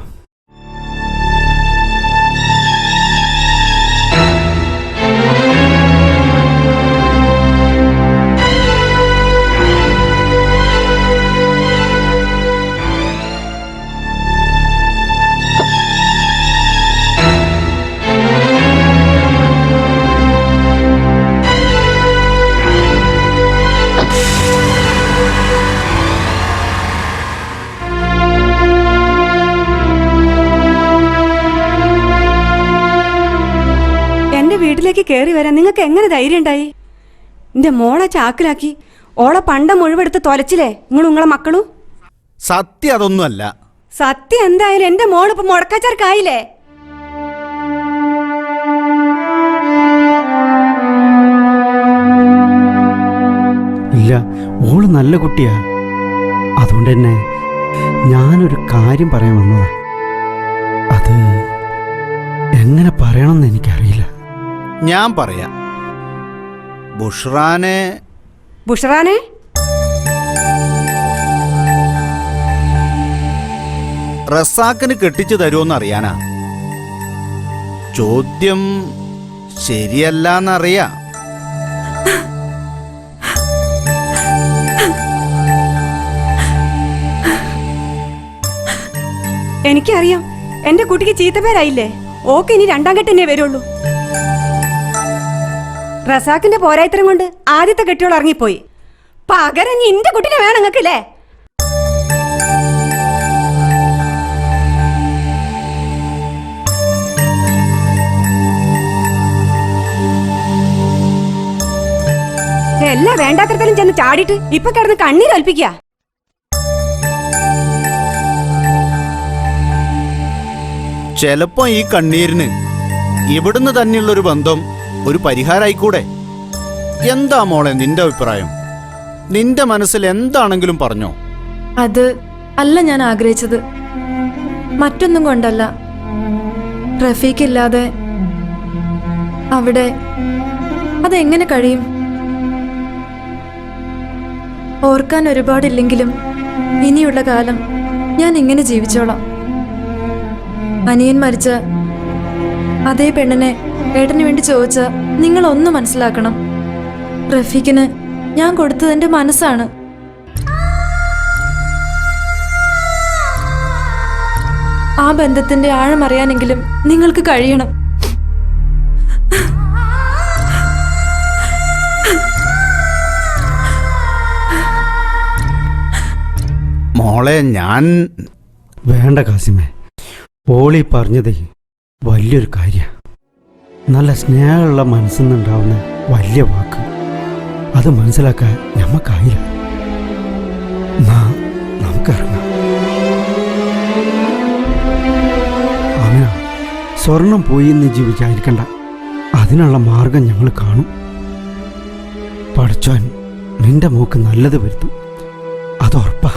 വീട്ടിലേക്ക് കയറി വരാൻ നിങ്ങൾക്ക് എങ്ങനെ ധൈര്യം ഉണ്ടായി? എന്റെ മോളെ ചാക്കിലാക്കി ഓളെ പണ്ടം മുഴുവെടുത്ത് തൊലച്ചില്ലേ നിങ്ങളെ മക്കളും? സത്യം അതൊന്നുമല്ല. സത്യം എന്തായാലും എന്റെ മോളിപ്പോ മുടക്കച്ചർക്കായില്ലേ? ഇല്ല, ഓള് നല്ല കുട്ടിയാ. അതുകൊണ്ട് തന്നെ ഞാനൊരു കാര്യം പറയാൻ വന്നതാ. അത് എങ്ങനെ പറയണമെന്ന് എനിക്കറിയില്ല. ഞാൻ പറയാം. ബുഷ്റാനെ റസാക്കിന് കെട്ടിച്ചു തരുമോന്ന് അറിയാനാ. ചോദ്യം ശരിയല്ലെന്നറിയാം. എനിക്കറിയാം എന്റെ കുട്ടിക്ക് ചീത്തപ്പേരായില്ലേ. ഓക്കെ, ഇനി രണ്ടാം കെട്ട് തന്നെ വരുള്ളൂ. റസാക്കിന്റെ പോരായിത്തരം കൊണ്ട് ആദ്യത്തെ കെട്ടിയോൾ ഇറങ്ങിപ്പോയി. പകരം ഇന്റെ കുട്ടിനെ വേണം നിങ്ങൾക്കില്ലേ? എല്ലാ വേണ്ടാത്തരത്തിലും ചെന്ന് ചാടിയിട്ട് ഇപ്പൊ കിടന്ന് കണ്ണീരൊൽപ്പിക്കുക. ചിലപ്പോ ഈ കണ്ണീരിന് ഇവിടുന്ന് തന്നെയുള്ളൊരു ബന്ധം ഒരു പരിഹാരമായിക്കൂടെ? എന്താ മോളെ നിന്റെ അഭിപ്രായം? നിന്റെ മനസ്സിൽ എന്താണെങ്കിലും പറഞ്ഞോ. അത് അല്ല ഞാൻ ആഗ്രഹിച്ചത്. മറ്റൊന്നും കൊണ്ടല്ല. റഫീഖില്ലാതെ അവിടെ അതെങ്ങനെ കഴിയും? ഓർക്കാൻ ഒരുപാടില്ലെങ്കിലും ഇനിയുള്ള കാലം ഞാൻ ഇങ്ങനെ ജീവിച്ചോളാം. അനിയൻ മരിച്ച അതേ പെണ്ണിനെ ഏട്ടന് വേണ്ടി ചോദിച്ച നിങ്ങൾ ഒന്ന് മനസ്സിലാക്കണം. റഫീഖിന് ഞാൻ കൊടുത്തത് എന്റെ മനസ്സാണ്. ആ ബന്ധത്തിന്റെ ആഴം അറിയാനെങ്കിലും നിങ്ങൾക്ക് കഴിയണം. മോളെ ഞാൻ വേണ്ട കാസിമേ, ഓളി പറഞ്ഞതേ വലിയൊരു കാര്യമാണ്. നല്ല സ്നേഹമുള്ള മനസ്സിന്നുണ്ടാവുന്ന വലിയ വാക്ക്. അത് മനസ്സിലാക്കാൻ ഞമ്മക്കായില്ല. നമുക്കിറങ്ങാം. ആമിന, സ്വർണം പോയി എന്ന് വിചാരിക്കണ്ട. അതിനുള്ള മാർഗം ഞങ്ങൾ കാണും. പഠിച്ചോൻ നിന്റെ മോക്ക് നല്ലത് വരുത്തും, അത് ഉറപ്പാ.